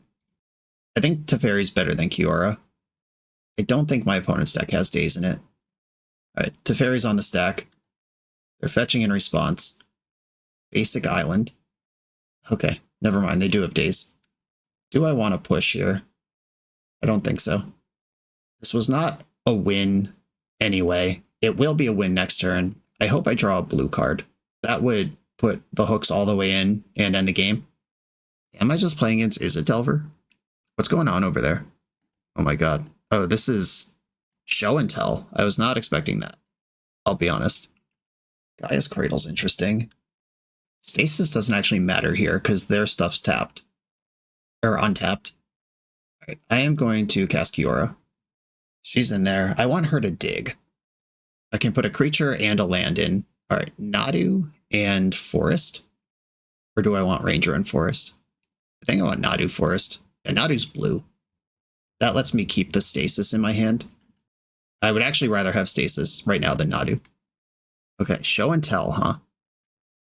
I think Teferi's better than Kiora. I don't think my opponent's deck has days in it. Alright, Teferi's on the stack. They're fetching in response. Basic Island. Okay, never mind, they do have days. Do I want to push here? I don't think so. This was not a win anyway. It will be a win next turn. I hope I draw a blue card. That would put the hooks all the way in and end the game. Am I just playing against Is it Delver? What's going on over there? Oh my god. Oh, this is show and tell. I was not expecting that. I'll be honest. Gaia's Cradle's interesting. Stasis doesn't actually matter here because their stuff's tapped. Or untapped. Alright, I am going to cast Kiora. She's in there. I want her to dig. I can put a creature and a land in. Alright, Nadu and Forest. Or do I want Ranger and Forest? I think I want Nadu Forest. And Nadu's blue. That lets me keep the Stasis in my hand. I would actually rather have Stasis right now than Nadu. Okay, show and tell, huh?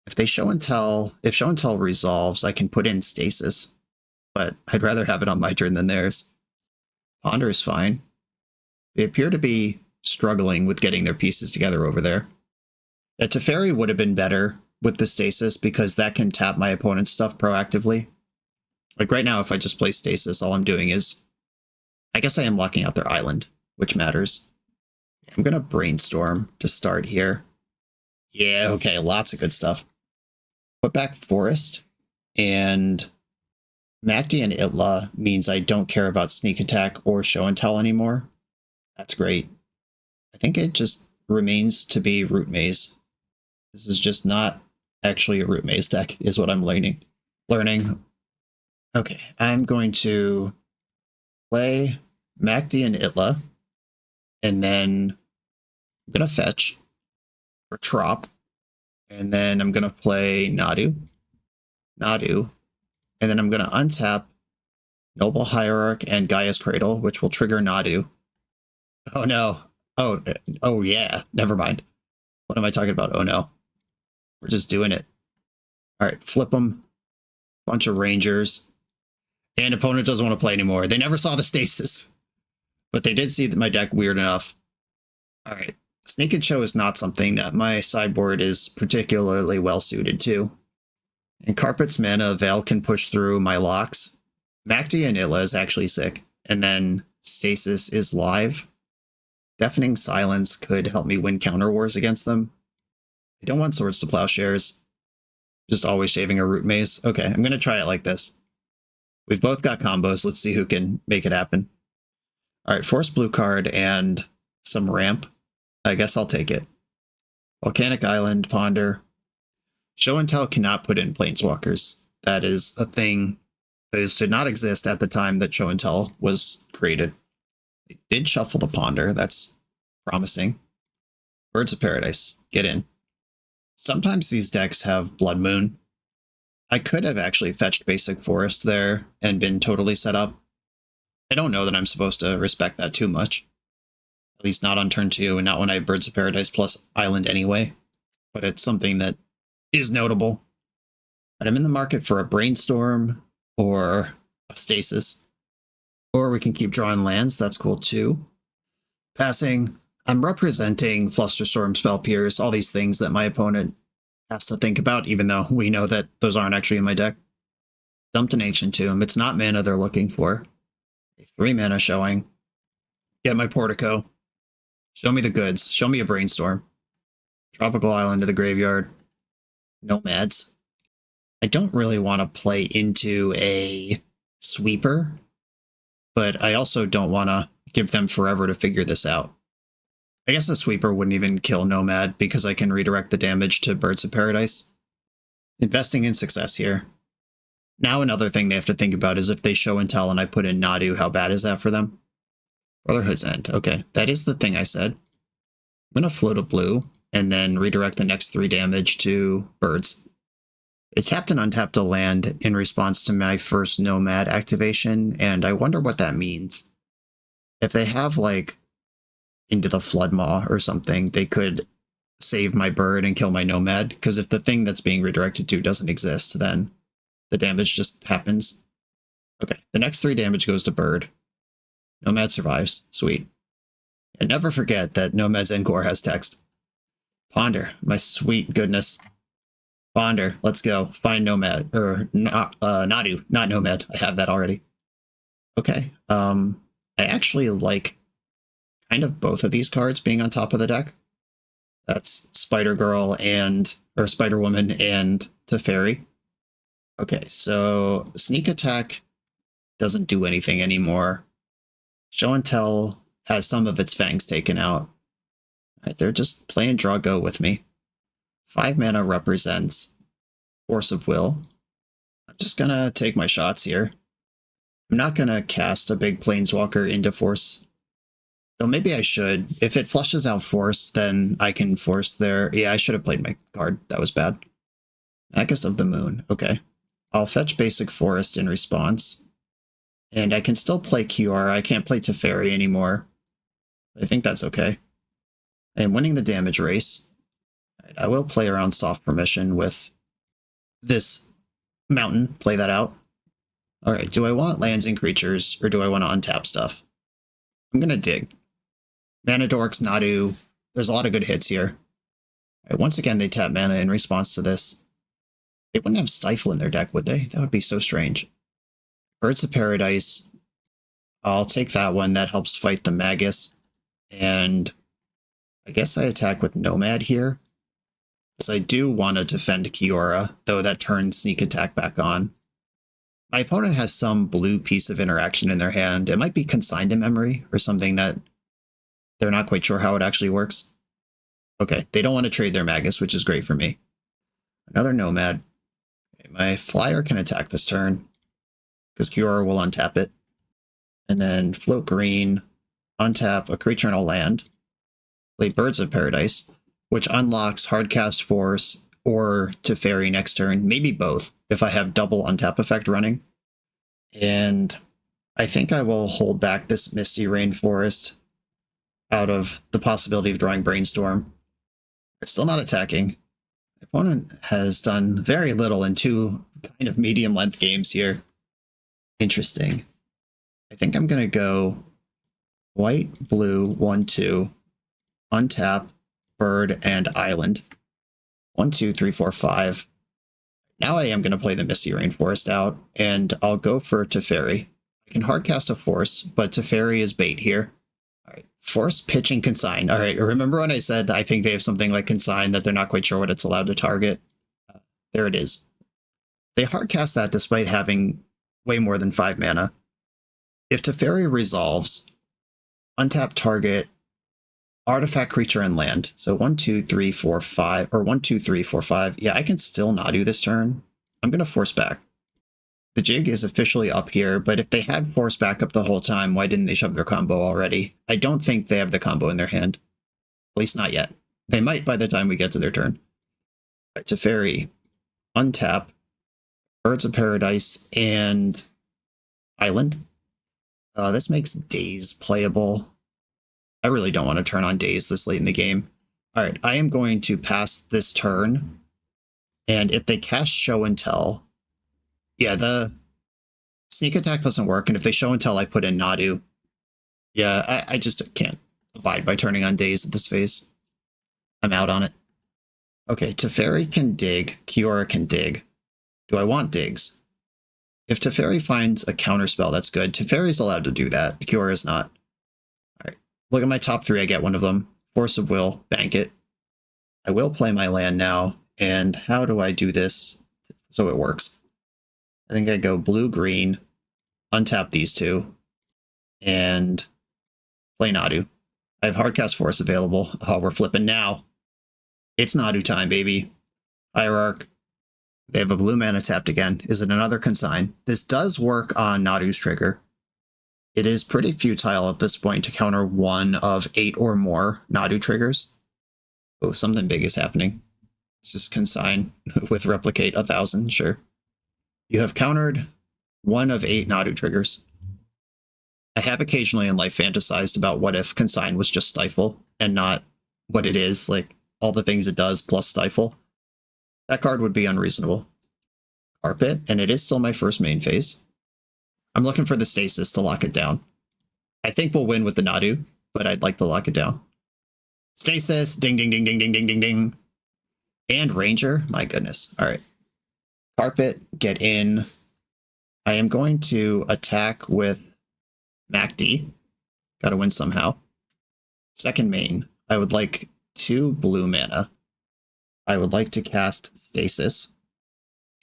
If show and tell resolves, I can put in Stasis. But I'd rather have it on my turn than theirs. Ponder is fine. They appear to be struggling with getting their pieces together over there. Teferi would have been better with the Stasis because that can tap my opponent's stuff proactively. Like right now, if I just play Stasis, all I'm doing is... I guess I am locking out their island, which matters. I'm going to Brainstorm to start here. Yeah, okay, lots of good stuff. Put back Forest, and Makti and Itla means I don't care about Sneak Attack or Show and Tell anymore. That's great. I think it just remains to be Root Maze. This is just not actually a Root Maze deck, is what I'm learning. Okay, I'm going to play Makti and Itla, and then I'm going to fetch or Trop, and then I'm going to play Nadu, and then I'm going to untap Noble Hierarch and Gaia's Cradle, which will trigger Nadu. Oh no. Oh yeah. Never mind. What am I talking about? Oh no. We're just doing it. All right, flip them. Bunch of Rangers. And opponent doesn't want to play anymore. They never saw the stasis, but they did see my deck weird enough. All right. Sneak and Show is not something that my sideboard is particularly well suited to. And Carpet's Mana Veil can push through my locks. Macti and Illa is actually sick. And then Stasis is live. Deafening Silence could help me win counter wars against them. I don't want Swords to Plowshares. Just always shaving a Root Maze. Okay, I'm going to try it like this. We've both got combos. Let's see who can make it happen. All right, Force Blue card and some ramp. I guess I'll take it. Volcanic Island, Ponder. Show and Tell cannot put in Planeswalkers. That is a thing that did not exist at the time that Show and Tell was created. It did shuffle the Ponder. That's promising. Birds of Paradise. Get in. Sometimes these decks have Blood Moon. I could have actually fetched Basic Forest there and been totally set up. I don't know that I'm supposed to respect that too much. At least not on turn 2 and not when I have Birds of Paradise plus Island anyway. But it's something that is notable. But I'm in the market for a Brainstorm or a Stasis. Or we can keep drawing lands. That's cool too. Passing. I'm representing Flusterstorm, Spell Pierce, all these things that my opponent has to think about, even though we know that those aren't actually in my deck. Dumped an Ancient Tomb. It's not mana they're looking for. 3 mana showing. Get my Portico. Show me the goods. Show me a Brainstorm. Tropical Island to the graveyard. Nomads. I don't really want to play into a sweeper, but I also don't want to give them forever to figure this out. I guess the sweeper wouldn't even kill Nomad because I can redirect the damage to Birds of Paradise. Investing in success here. Now another thing they have to think about is if they show and tell and I put in Nadu, how bad is that for them? Brotherhood's End. Okay, that is the thing I said. I'm going to float a blue and then redirect the next 3 damage to Birds. It tapped and untapped a land in response to my first Nomad activation, and I wonder what that means. If they have, like, Into the Floodmaw or something, they could save my bird and kill my Nomad, because if the thing that's being redirected to doesn't exist, then the damage just happens. Okay, the next 3 damage goes to bird. Nomad survives. Sweet. And never forget that Nomad's Encore has text. Ponder, my sweet goodness. Ponder, let's go. Find Nomad, or not, Nadu, not Nomad. I have that already. Okay, I actually like kind of both of these cards being on top of the deck. That's Spider Girl or Spider Woman and Teferi. Okay, so Sneak Attack doesn't do anything anymore. Show and Tell has some of its fangs taken out. All right, they're just playing draw go with me. 5 mana represents Force of Will. I'm just gonna take my shots here. I'm not gonna cast a big Planeswalker into Force. So maybe I should. If it flushes out Force, then I can force their... Yeah, I should have played my card. That was bad. Magus of the Moon. Okay. I'll fetch Basic Forest in response. And I can still play Kiora. I can't play Teferi anymore. I think that's okay. I am winning the damage race. I will play around Soft Permission with this mountain. Play that out. Alright, do I want lands and creatures, or do I want to untap stuff? I'm going to dig. Mana Dorks, Nadu. There's a lot of good hits here. Alright, once again, they tap mana in response to this. They wouldn't have Stifle in their deck, would they? That would be so strange. Birds of Paradise. I'll take that one. That helps fight the Magus. And I guess I attack with Nomad here. Because I do want to defend Kiora, though that turns Sneak Attack back on. My opponent has some blue piece of interaction in their hand. It might be consigned to memory or something that they're not quite sure how it actually works. Okay, they don't want to trade their Magus, which is great for me. Another Nomad. Okay, my flyer can attack this turn because Kiora will untap it. And then float green, untap a creature and a land. Play Birds of Paradise, which unlocks Hardcast Force or Teferi next turn, maybe both, if I have double untap effect running. And I think I will hold back this Misty Rainforest out of the possibility of drawing Brainstorm. It's still not attacking. My opponent has done very little in two kind of medium-length games here. Interesting. I think I'm going to go white, blue, 1-2, untap, bird, and island. 1, 2, 3, 4, 5. Now I am going to play the Misty Rainforest out, and I'll go for Teferi. I can hardcast a Force, but Teferi is bait here. All right, Force, pitching, Consign. All right, remember when I said I think they have something like Consign that they're not quite sure what it's allowed to target? There it is. They hardcast that despite having way more than 5 mana. If Teferi resolves, untap target artifact, creature, and land. So 1, 2, 3, 4, 5, or 1, 2, 3, 4, 5. Yeah, I can still Nadu this turn. I'm going to force back. The jig is officially up here, but if they had force back up the whole time, why didn't they shove their combo already? I don't think they have the combo in their hand. At least not yet. They might by the time we get to their turn. All right, Teferi, untap, Birds of Paradise, and Island. This makes Daze playable. I really don't want to turn on Daze this late in the game. All right, I am going to pass this turn, and if they cast Show and Tell, yeah, the sneak attack doesn't work, and if they Show and Tell, I put in Nadu. Yeah, I just can't abide by turning on Daze at this phase. I'm out on it. Okay, Teferi can dig, Kiora can dig. Do I want digs? If Teferi finds a counterspell, that's good. Teferi's allowed to do that. Kiora's not. All right, look at my top 3. I get one of them. Force of Will, bank it. I will play my land now. And how do I do this so it works? I think I go blue, green, untap these two, and play Nadu. I have Hardcast Force available. Oh, we're flipping now. It's Nadu time, baby. Hierarch. They have a blue mana tapped again. Is it another Consign? This does work on Nadu's trigger. It is pretty futile at this point to counter one of 8 or more Nadu triggers. Oh, something big is happening. It's just Consign with Replicate 1,000, sure. You have countered 1 of 8 Nadu triggers. I have occasionally in life fantasized about what if Consign was just Stifle and not what it is, like all the things it does plus Stifle. That card would be unreasonable. Carpet, and it is still my first main phase. I'm looking for the Stasis to lock it down. I think we'll win with the Nadu, but I'd like to lock it down. Stasis, ding, ding, ding, ding, ding, ding, ding, ding. And Ranger, my goodness. All right. Carpet, get in. I am going to attack with MacD. Gotta win somehow. Second main, I would like 2 blue mana. I would like to cast Stasis.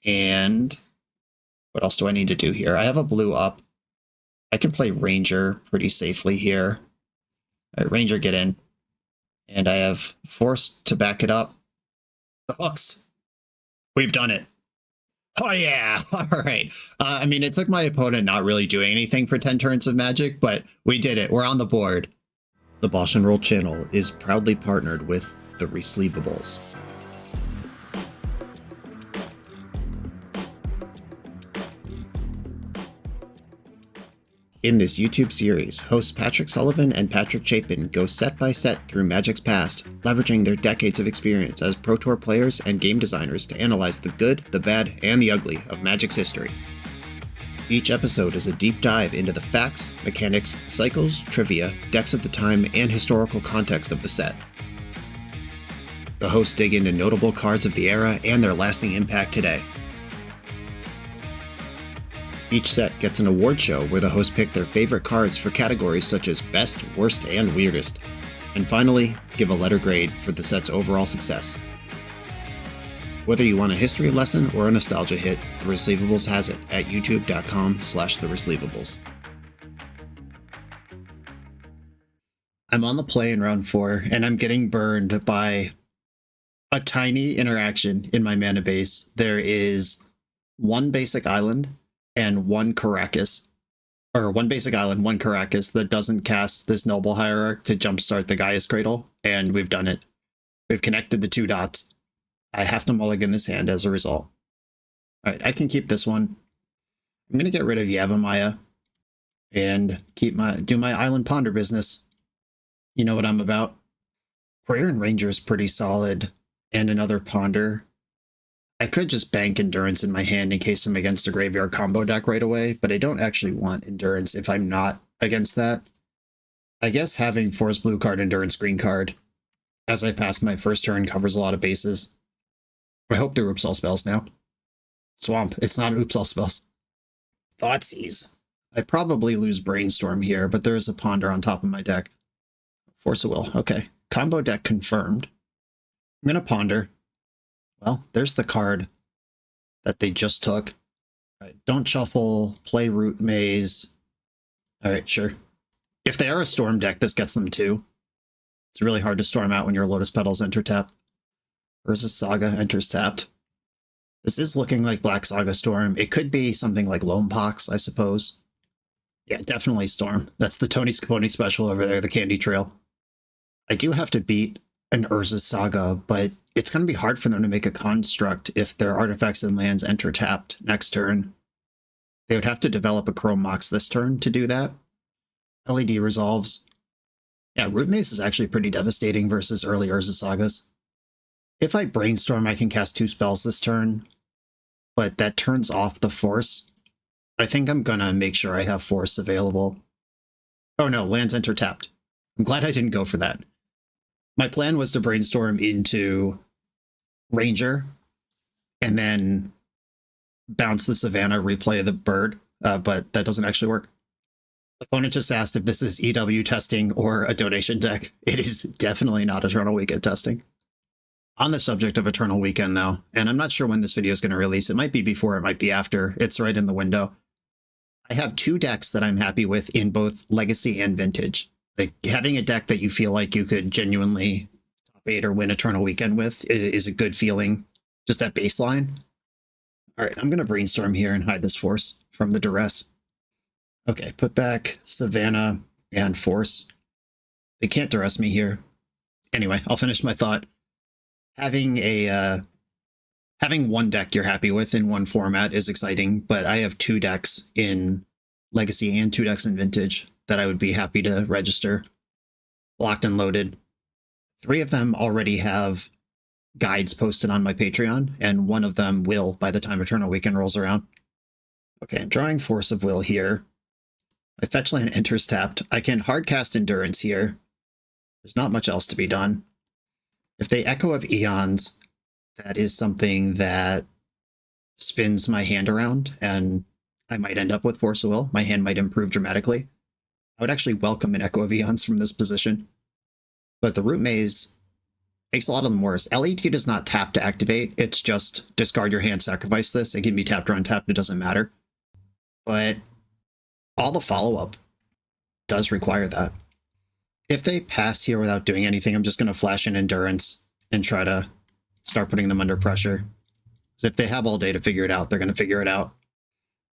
And what else do I need to do here? I have a blue up. I can play Ranger pretty safely here. All right, Ranger, get in. And I have Force to back it up. The hooks. We've done it. Oh yeah, all right. I mean, it took my opponent not really doing anything for 10 turns of Magic, but we did it. We're on the board. The BoshNRoll channel is proudly partnered with the Resleevables. In this YouTube series, hosts Patrick Sullivan and Patrick Chapin go set by set through Magic's past, leveraging their decades of experience as Pro Tour players and game designers to analyze the good, the bad, and the ugly of Magic's history. Each episode is a deep dive into the facts, mechanics, cycles, trivia, decks of the time, and historical context of the set. The hosts dig into notable cards of the era and their lasting impact today. Each set gets an award show where the hosts pick their favorite cards for categories such as Best, Worst, and Weirdest. And finally, give a letter grade for the set's overall success. Whether you want a history lesson or a nostalgia hit, The Resleevables has it at youtube.com/theresleevables. I'm on the play in round 4, and I'm getting burned by a tiny interaction in my mana base. There is 1 basic island and 1 Caracas, or 1 basic island, 1 Caracas that doesn't cast this Noble Hierarch to jumpstart the Gaia's Cradle, and we've done it. We've connected the 2 dots. I have to mulligan this hand as a result. Alright, I can keep this one. I'm going to get rid of Yavimaya and do my Island Ponder business. You know what I'm about. Courier and Ranger is pretty solid, and another Ponder. I could just bank Endurance in my hand in case I'm against a graveyard combo deck right away, but I don't actually want Endurance if I'm not against that. I guess having Force Blue card, Endurance green card, as I pass my first turn covers a lot of bases. I hope they're Oops All Spells now. Swamp, it's not Oops All Spells. Thoughtseize. I probably lose Brainstorm here, but there is a Ponder on top of my deck. Force of Will, okay. Combo deck confirmed. I'm going to Ponder. Well, there's the card that they just took. All right, don't shuffle, play Root Maze. All right, sure. If they are a Storm deck, this gets them too. It's really hard to storm out when your Lotus Petals enter tapped. Urza Saga enters tapped. This is looking like Black Saga Storm. It could be something like Lone Pox, I suppose. Yeah, definitely Storm. That's the Tony Scaponi special over there, the Candy Trail. I do have to beat an Urza Saga, but it's going to be hard for them to make a construct if their artifacts and lands enter tapped next turn. They would have to develop a Chrome Mox this turn to do that. LED resolves. Yeah, Root Maze is actually pretty devastating versus early Urza Sagas. If I Brainstorm, I can cast 2 spells this turn, but that turns off the Force. I think I'm gonna make sure I have Force available. Oh no, lands enter tapped. I'm glad I didn't go for that. My plan was to Brainstorm into Ranger, and then bounce the Savannah, replay the Bird, but that doesn't actually work. Opponent just asked if this is EW testing or a donation deck. It is definitely not Eternal Weekend testing. On the subject of Eternal Weekend, though, and I'm not sure when this video is going to release. It might be before, it might be after. It's right in the window. I have 2 decks that I'm happy with in both Legacy and Vintage. Like, having a deck that you feel like you could genuinely top 8 or win Eternal Weekend with is a good feeling. Just that baseline. All right, I'm going to Brainstorm here and hide this Force from the duress. Okay, put back Savannah and Force. They can't duress me here. Anyway, I'll finish my thought. Having one deck you're happy with in one format is exciting, but I have 2 decks in Legacy and 2 decks in Vintage that I would be happy to register. Locked and loaded. 3 of them already have guides posted on my Patreon, and 1 of them will by the time Eternal Weekend rolls around. Okay, I'm drawing Force of Will here. My fetch land enters tapped. I can hardcast Endurance here. There's not much else to be done. If they Echo of Eons, that is something that spins my hand around, and I might end up with Force of Will. My hand might improve dramatically. I would actually welcome an Echo of Eons from this position. But the Root Maze makes a lot of them worse. LED does not tap to activate. It's just discard your hand, sacrifice this. It can be tapped or untapped. It doesn't matter. But all the follow-up does require that. If they pass here without doing anything, I'm just going to flash in Endurance and try to start putting them under pressure. Because if they have all day to figure it out, they're going to figure it out.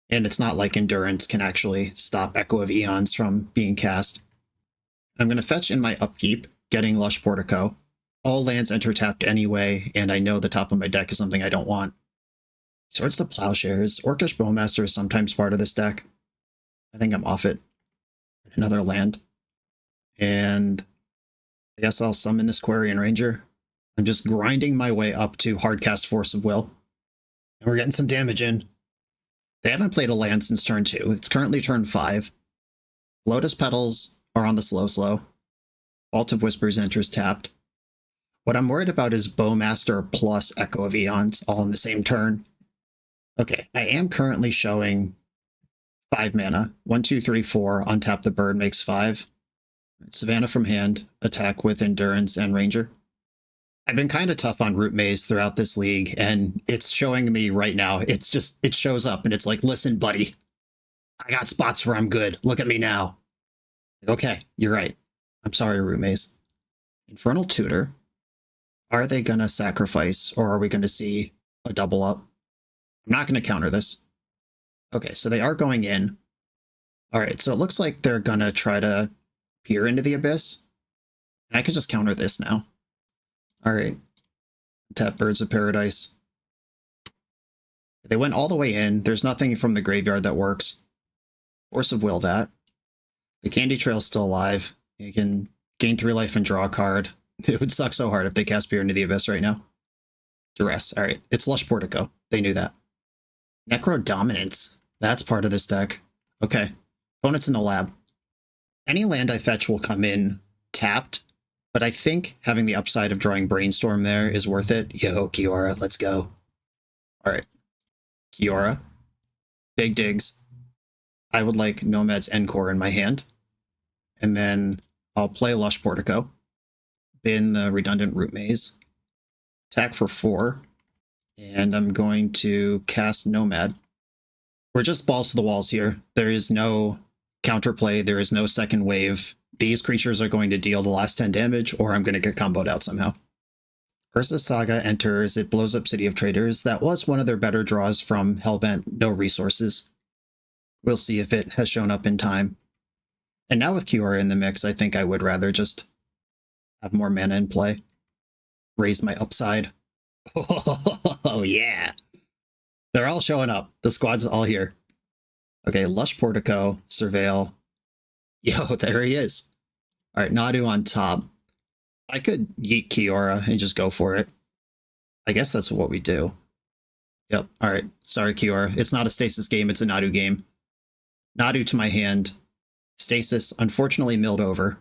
And it's not like Endurance can actually stop Echo of Eons from being cast. I'm going to fetch in my upkeep, getting Lush Portico. All lands enter tapped anyway, and I know the top of my deck is something I don't want. Swords to Plowshares. Orcish Bowmaster is sometimes part of this deck. I think I'm off it. Another land. And I guess I'll summon this Quarian Ranger. I'm just grinding my way up to hardcast Force of Will. And we're getting some damage in. They haven't played a land since turn 2. It's currently turn 5. Lotus Petals are on the slow. Vault of Whispers enters tapped. What I'm worried about is Bowmaster plus Echo of Eons all in the same turn. Okay, I am currently showing 5 mana. 1, 2, 3, 4. Untap the bird makes 5. Savannah from hand. Attack with Endurance and Ranger. I've been kind of tough on Root Maze throughout this league, and it's showing me right now. It's just, it shows up, and it's like, listen, buddy. I got spots where I'm good. Look at me now. Okay, you're right. I'm sorry, Root Maze. Infernal Tutor. Are they going to sacrifice, or are we going to see a double up? I'm not going to counter this. Okay, so they are going in. All right, so it looks like they're going to try to peer into the Abyss. And I can just counter this now. All right. Tap Birds of Paradise. They went all the way in. There's nothing from the graveyard that works. Force of Will that. The Candy Trail's still alive. You can gain 3 life and draw a card. It would suck so hard if they cast Peer into the Abyss right now. Duress. All right, it's Lush Portico. They knew that. Necro Dominance. That's part of this deck. Okay. Opponent's in the lab. Any land I fetch will come in tapped, but I think having the upside of drawing Brainstorm there is worth it. Yo, Kiora, let's go. All right. Kiora. Big digs. I would like Nomad's Encore in my hand. And then I'll play Lush Portico. Bin the redundant Root Maze. Attack for 4. And I'm going to cast Nomad. We're just balls to the walls here. There is no counterplay. There is no second wave. These creatures are going to deal the last 10 damage, or I'm going to get comboed out somehow. Urza's Saga enters. It blows up City of Traders. That was one of their better draws from Hellbent No Resources. We'll see if it has shown up in time. And now with Kiora in the mix, I think I would rather just have more mana in play. Raise my upside. Oh, yeah. They're all showing up. The squad's all here. Okay, Lush Portico, Surveil. Yo, there he is. All right, Nadu on top. I could yeet Kiora and just go for it. I guess that's what we do. Yep, all right. Sorry, Kiora. It's not a Stasis game, it's a Nadu game. Nadu to my hand. Stasis, unfortunately milled over,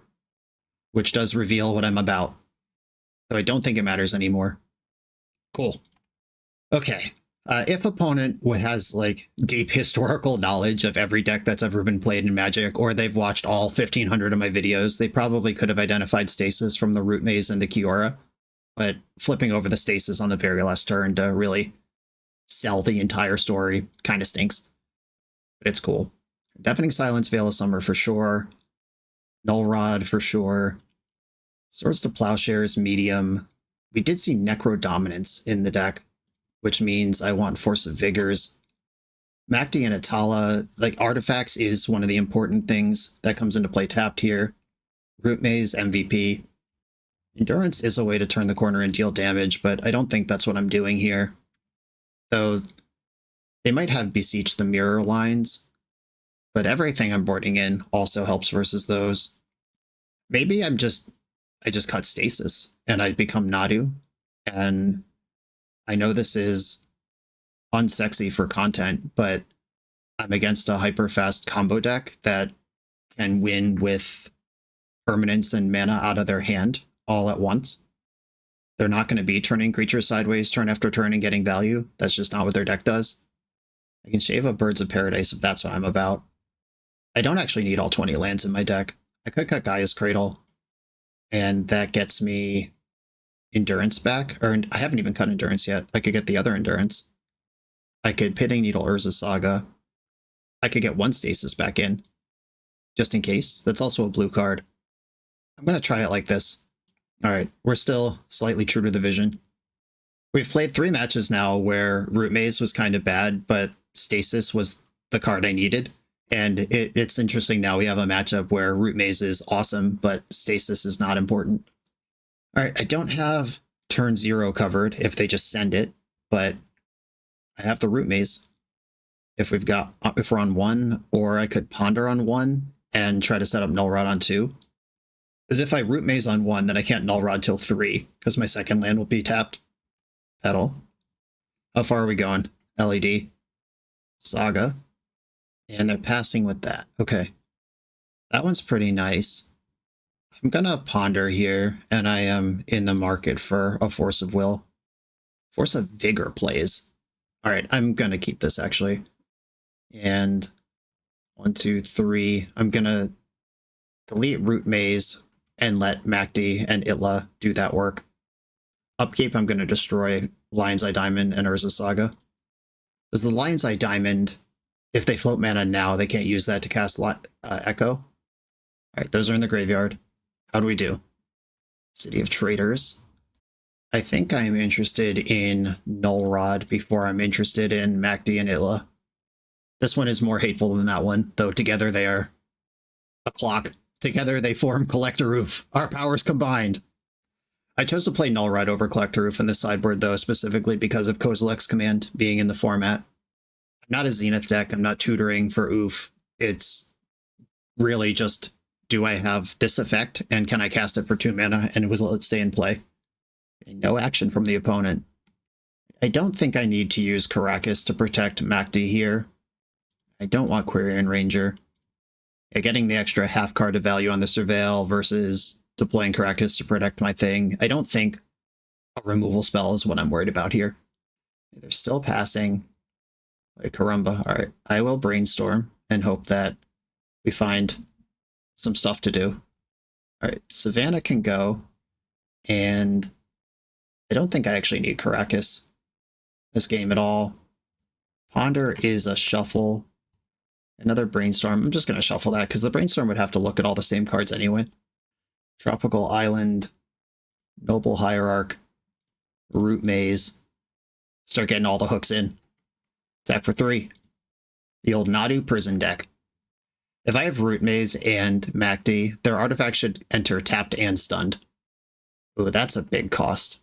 which does reveal what I'm about. Though I don't think it matters anymore. Cool. Okay. If opponent has like deep historical knowledge of every deck that's ever been played in Magic, or they've watched all 1,500 of my videos, they probably could have identified Stasis from the Root Maze and the Kiora. But flipping over the Stasis on the very last turn to really sell the entire story kind of stinks. But it's cool. Deafening Silence, Veil of Summer for sure. Null Rod for sure. Swords to Plowshares, medium. We did see Necro Dominance in the deck, which means I want Force of Vigors. Makti and Atala, like artifacts is one of the important things that comes into play tapped here. Root Maze, MVP. Endurance is a way to turn the corner and deal damage, but I don't think that's what I'm doing here. Though they might have Beseech the Mirror lines, but everything I'm boarding in also helps versus those. Maybe I just cut Stasis and I become Nadu, and I know this is unsexy for content, but I'm against a hyper-fast combo deck that can win with permanence and mana out of their hand all at once. They're not going to be turning creatures sideways turn after turn and getting value. That's just not what their deck does. I can shave up Birds of Paradise if that's what I'm about. I don't actually need all 20 lands in my deck. I could cut Gaia's Cradle, and that gets me Endurance back. Or I haven't even cut Endurance yet. I could get the other Endurance. I could Pithing Needle Urza Saga. I could get one Stasis back in, just in case. That's also a blue card. I'm going to try it like this. All right, we're still slightly true to the vision. We've played 3 matches now where Root Maze was kind of bad, but Stasis was the card I needed. And it's interesting now we have a matchup where Root Maze is awesome, but Stasis is not important. All right, I don't have turn 0 covered if they just send it, but I have the Root Maze if we're on 1, or I could Ponder on 1 and try to set up Null Rod on 2. Because if I Root Maze on 1, then I can't Null Rod till 3, because my second land will be tapped. Petal. How far are we going? LED. Saga. And they're passing with that. Okay. That one's pretty nice. I'm going to Ponder here, and I am in the market for a Force of Will. Force of Vigor plays. All right, I'm going to keep this, actually. And 1, 2, 3. I'm going to delete Root Maze and let Makti and Itla do that work. Upkeep, I'm going to destroy Lion's Eye Diamond and Urza Saga. Because the Lion's Eye Diamond, if they float mana now, they can't use that to cast Echo. All right, those are in the graveyard. How do we do? City of Traders. I think I'm interested in Null Rod before I'm interested in Makti and Itla. This one is more hateful than that one, though together they are a clock. Together they form Collector Roof. Our powers combined. I chose to play Null Rod over Collector Roof in this sideboard, though, specifically because of Kozilek's command being in the format. I'm not a Zenith deck. I'm not tutoring for Oof. It's really just do I have this effect, and can I cast it for 2 mana, and will it stay in play? No action from the opponent. I don't think I need to use Caracas to protect MacD here. I don't want Quirion Ranger. Yeah, getting the extra half card of value on the Surveil versus deploying Caracas to protect my thing. I don't think a removal spell is what I'm worried about here. They're still passing. Like caramba. All right, I will brainstorm and hope that we find some stuff to do. All right, Savannah can go, and I don't think I actually need Caracas this game at all. Ponder is a shuffle. Another brainstorm. I'm just going to shuffle that because the brainstorm would have to look at all the same cards anyway. Tropical Island, Noble Hierarch, Root Maze. Start getting all the hooks in. Attack for 3. The old Nadu prison deck. If I have Root Maze and MacD, their artifact should enter tapped and stunned. Ooh, that's a big cost.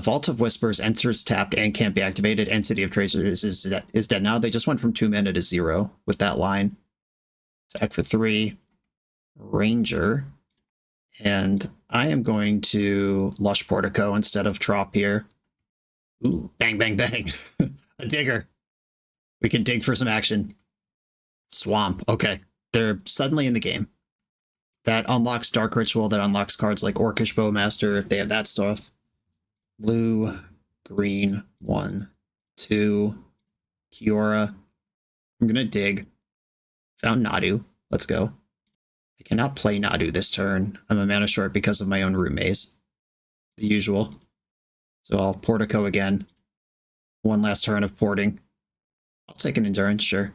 Vault of Whispers enters tapped and can't be activated, and City of Tracers is dead now. They just went from 2 mana to 0 with that line. Attack for 3. Ranger. And I am going to Lush Portico instead of Trop here. Ooh, bang, bang, bang. A digger. We can dig for some action. Swamp. Okay. They're suddenly in the game. That unlocks Dark Ritual, that unlocks cards like Orcish Bowmaster, if they have that stuff. Blue, green, 1, 2, Kiora. I'm gonna dig. Found Nadu. Let's go. I cannot play Nadu this turn. I'm a mana short because of my own Root Maze. The usual. So I'll Portico again. One last turn of porting. I'll take an Endurance, sure.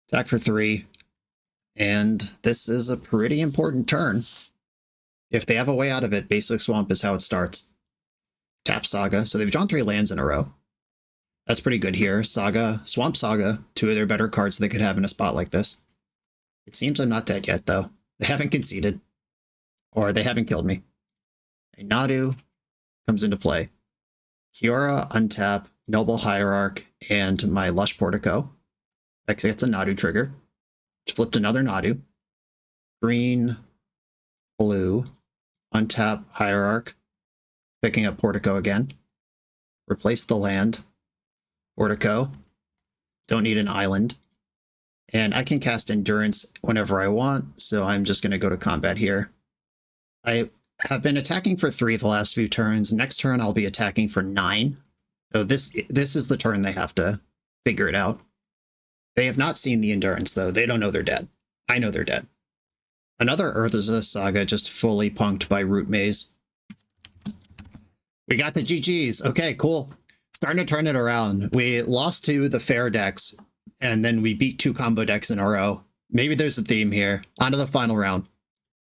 Attack for 3. And this is a pretty important turn. If they have a way out of it, Basic Swamp is how it starts. Tap Saga. So they've drawn 3 lands in a row. That's pretty good here. Saga, Swamp Saga, 2 of their better cards they could have in a spot like this. It seems I'm not dead yet, though. They haven't conceded. Or they haven't killed me. A Nadu comes into play. Kiora, untap, Noble Hierarch, and my Lush Portico. That gets a Nadu trigger. Flipped another Nadu. Green, blue, untap, Hierarch. Picking up Portico again. Replace the land. Portico. Don't need an island. And I can cast Endurance whenever I want, so I'm just going to go to combat here. I have been attacking for 3 the last few turns. Next turn I'll be attacking for 9. So this is the turn they have to figure it out. They have not seen the Endurance, though. They don't know they're dead. I know they're dead. Another Urza Saga just fully punked by Root Maze. We got the GGs. Okay, cool. Starting to turn it around. We lost to the fair decks, and then we beat 2 combo decks in a row. Maybe there's a theme here. On to the final round.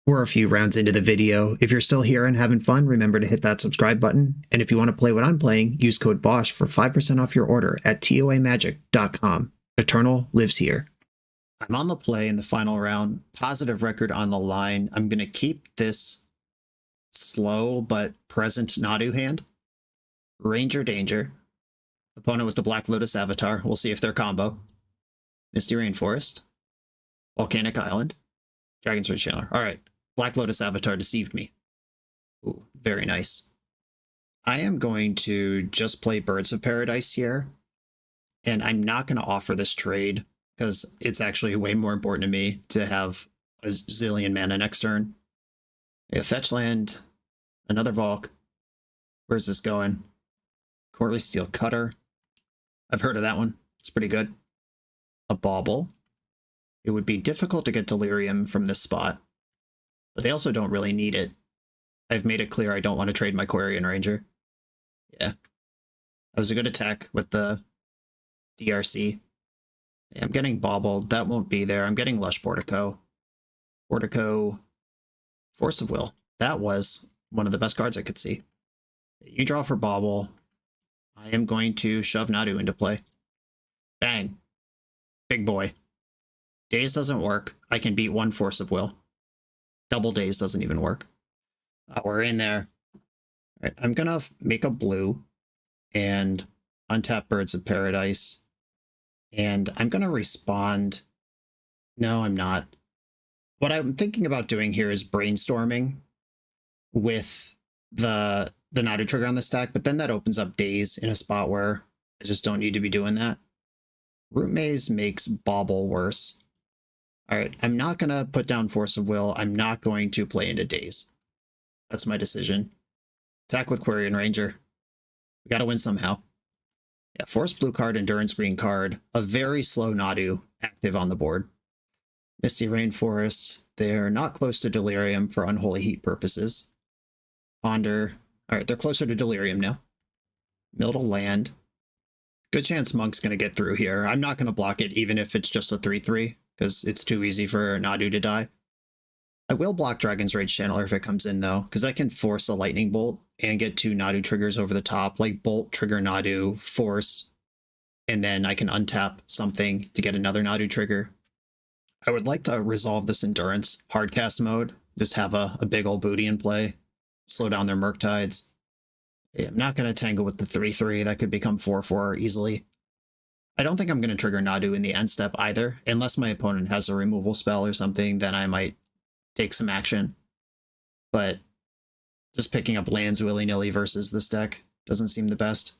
We're a few rounds into the video. If you're still here and having fun, remember to hit that subscribe button. And if you want to play what I'm playing, use code BOSH for 5% off your order at toamagic.com. Eternal lives here. I'm on the play in the final round. Positive record on the line. I'm going to keep this slow but present Nadu hand. Ranger Danger. Opponent with the Black Lotus Avatar. We'll see if they're combo. Misty Rainforest. Volcanic Island. Dragon's Rage Chandler. Alright. Black Lotus Avatar deceived me. Ooh, very nice. I am going to just play Birds of Paradise here. And I'm not going to offer this trade because it's actually way more important to me to have a zillion mana next turn. A fetch land. Another Volk. Where's this going? Courtly Steel Cutter. I've heard of that one. It's pretty good. A Bauble. It would be difficult to get Delirium from this spot, but they also don't really need it. I've made it clear I don't want to trade my Quirion Ranger. Yeah. That was a good attack with the DRC. Yeah, I'm getting Baubled. That won't be there. I'm getting Lush Portico. Portico. Force of Will. That was one of the best cards I could see. You draw for Bauble. I am going to shove Nadu into play. Bang. Big boy. Daze doesn't work. I can beat 1 Force of Will. Double Daze doesn't even work. We're in there. All right, I'm going to make a blue and untap Birds of Paradise. And I'm going to respond. No, I'm not. what I'm thinking about doing here is brainstorming with the Nadu trigger on the stack, but then that opens up Daze in a spot where I just don't need to be doing that. Root Maze makes Bauble worse. All right, I'm not going to put down Force of Will. I'm not going to play into Daze. That's my decision. Attack with Quarian Ranger. We got to win somehow. Yeah, Force blue card, Endurance green card. A very slow Nadu active on the board. Misty Rainforest. They're not close to Delirium for Unholy Heat purposes. Ponder. All right, they're closer to Delirium now. Mill to land. Good chance Monk's going to get through here. I'm not going to block it even if it's just a 3-3, because it's too easy for Nadu to die. I will block Dragon's Rage Channeler if it comes in, though, because I can force a Lightning Bolt and get 2 Nadu triggers over the top, like Bolt, trigger Nadu, Force, and then I can untap something to get another Nadu trigger. I would like to resolve this Endurance hardcast mode, just have a big old booty in play, slow down their Murktides. I'm not going to tangle with the 3-3. That could become 4-4 easily. I don't think I'm going to trigger Nadu in the end step either, unless my opponent has a removal spell or something, then I might take some action. But just picking up lands willy-nilly versus this deck doesn't seem the best.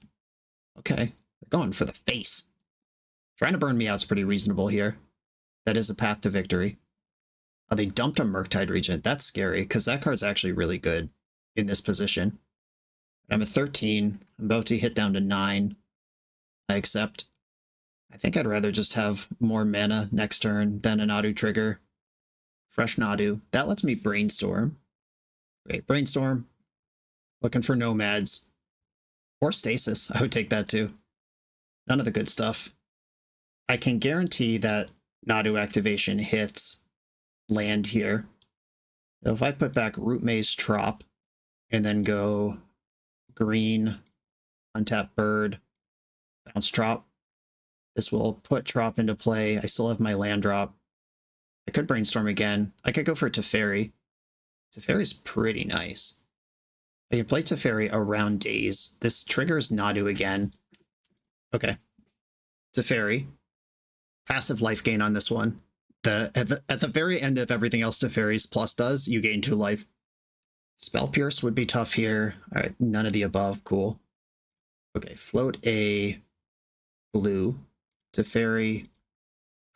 Okay, they're going for the face. Trying to burn me out's pretty reasonable here. That is a path to victory. Oh, they dumped a Murktide Regent. That's scary, because that card's actually really good in this position. I'm at 13. I'm about to hit down to 9. I accept. I think I'd rather just have more mana next turn than a Nadu trigger. Fresh Nadu. That lets me brainstorm. Great, brainstorm. Looking for nomads. Or stasis. I would take that too. None of the good stuff. I can guarantee that Nadu activation hits land here. So if I put back Root Maze Trop and then go green, untap bird, bounce Trop. This will put Trop into play. I still have my land drop. I could brainstorm again. I could go for Teferi. Teferi's pretty nice. I can play Teferi around Daze. This triggers Nadu again. Okay. Teferi. Passive life gain on this one. At the very end of everything else Teferi's plus does, you gain 2 life. Spell Pierce would be tough here. All right, none of the above. Cool. Okay, float a blue Teferi.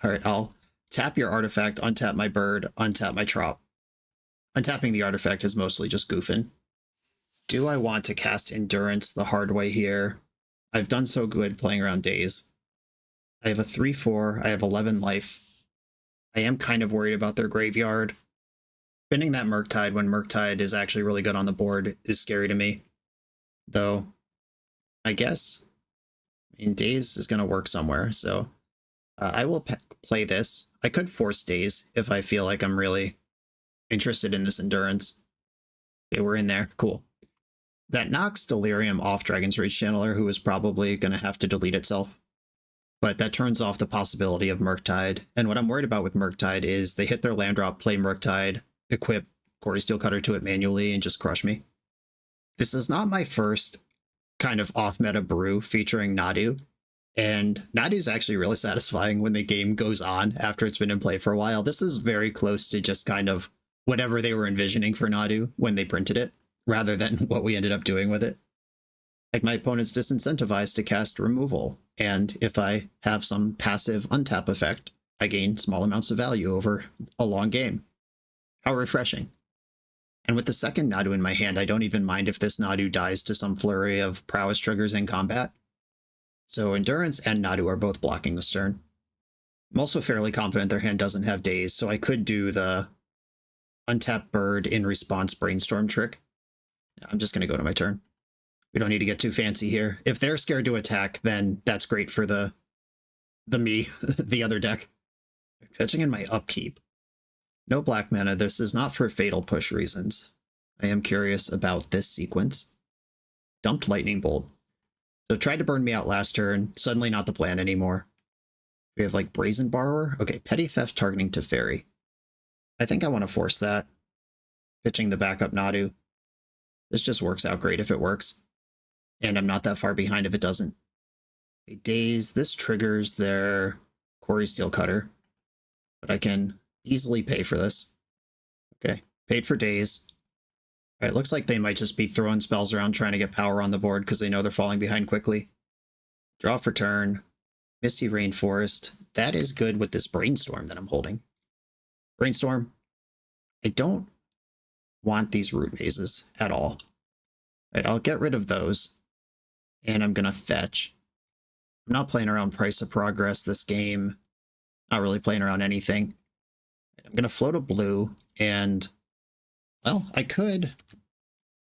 All right, I'll tap your artifact, untap my bird, untap my Trop. Untapping the artifact is mostly just goofing. Do I want to cast Endurance the hard way here? I've done so good playing around Daze. I have a 3-4. I have 11 life. I am kind of worried about their graveyard. Spinning that Murktide when Murktide is actually really good on the board is scary to me. Though, I guess, Daze is going to work somewhere, so I will play this. I could force Daze if I feel like I'm really interested in this Endurance. Okay, we're in there. Cool. That knocks Delirium off Dragon's Rage Channeler, who is probably going to have to delete itself. But that turns off the possibility of Murktide. And what I'm worried about with Murktide is they hit their land drop, play Murktide, equip Quarry Steelcutter to it manually, and just crush me. This is not my first kind of off-meta brew featuring Nadu. And Nadu is actually really satisfying when the game goes on after it's been in play for a while. This is very close to just kind of whatever they were envisioning for Nadu when they printed it, rather than what we ended up doing with it. Like, my opponent's disincentivized to cast removal, and if I have some passive untap effect, I gain small amounts of value over a long game. How refreshing. And with the second Nadu in my hand, I don't even mind if this Nadu dies to some flurry of prowess triggers in combat. So Endurance and Nadu are both blocking this turn. I'm also fairly confident their hand doesn't have Daze, so I could do the untap bird in response brainstorm trick. I'm just going to go to my turn. We don't need to get too fancy here. If they're scared to attack, then that's great for the the other deck. Fetching in my upkeep. No black mana. This is not for fatal push reasons. I am curious about this sequence. Dumped Lightning Bolt. So tried to burn me out last turn. Suddenly not the plan anymore. We have like Brazen Borrower. Okay, Petty Theft targeting Teferi. I think I want to force that. Pitching the backup Nadu. This just works out great if it works. And I'm not that far behind if it doesn't. Okay, Daze. This triggers their Quarry Steelcutter. But I can easily pay for this. Okay, paid for days. All right, looks like they might just be throwing spells around trying to get power on the board because they know they're falling behind quickly. Draw for turn. Misty Rainforest. That is good with this Brainstorm that I'm holding. Brainstorm. I don't want these Root Mazes at all. All right, I'll get rid of those. And I'm going to fetch. I'm not playing around Price of Progress this game. Not really playing around anything. I'm going to float a blue and, well, I could.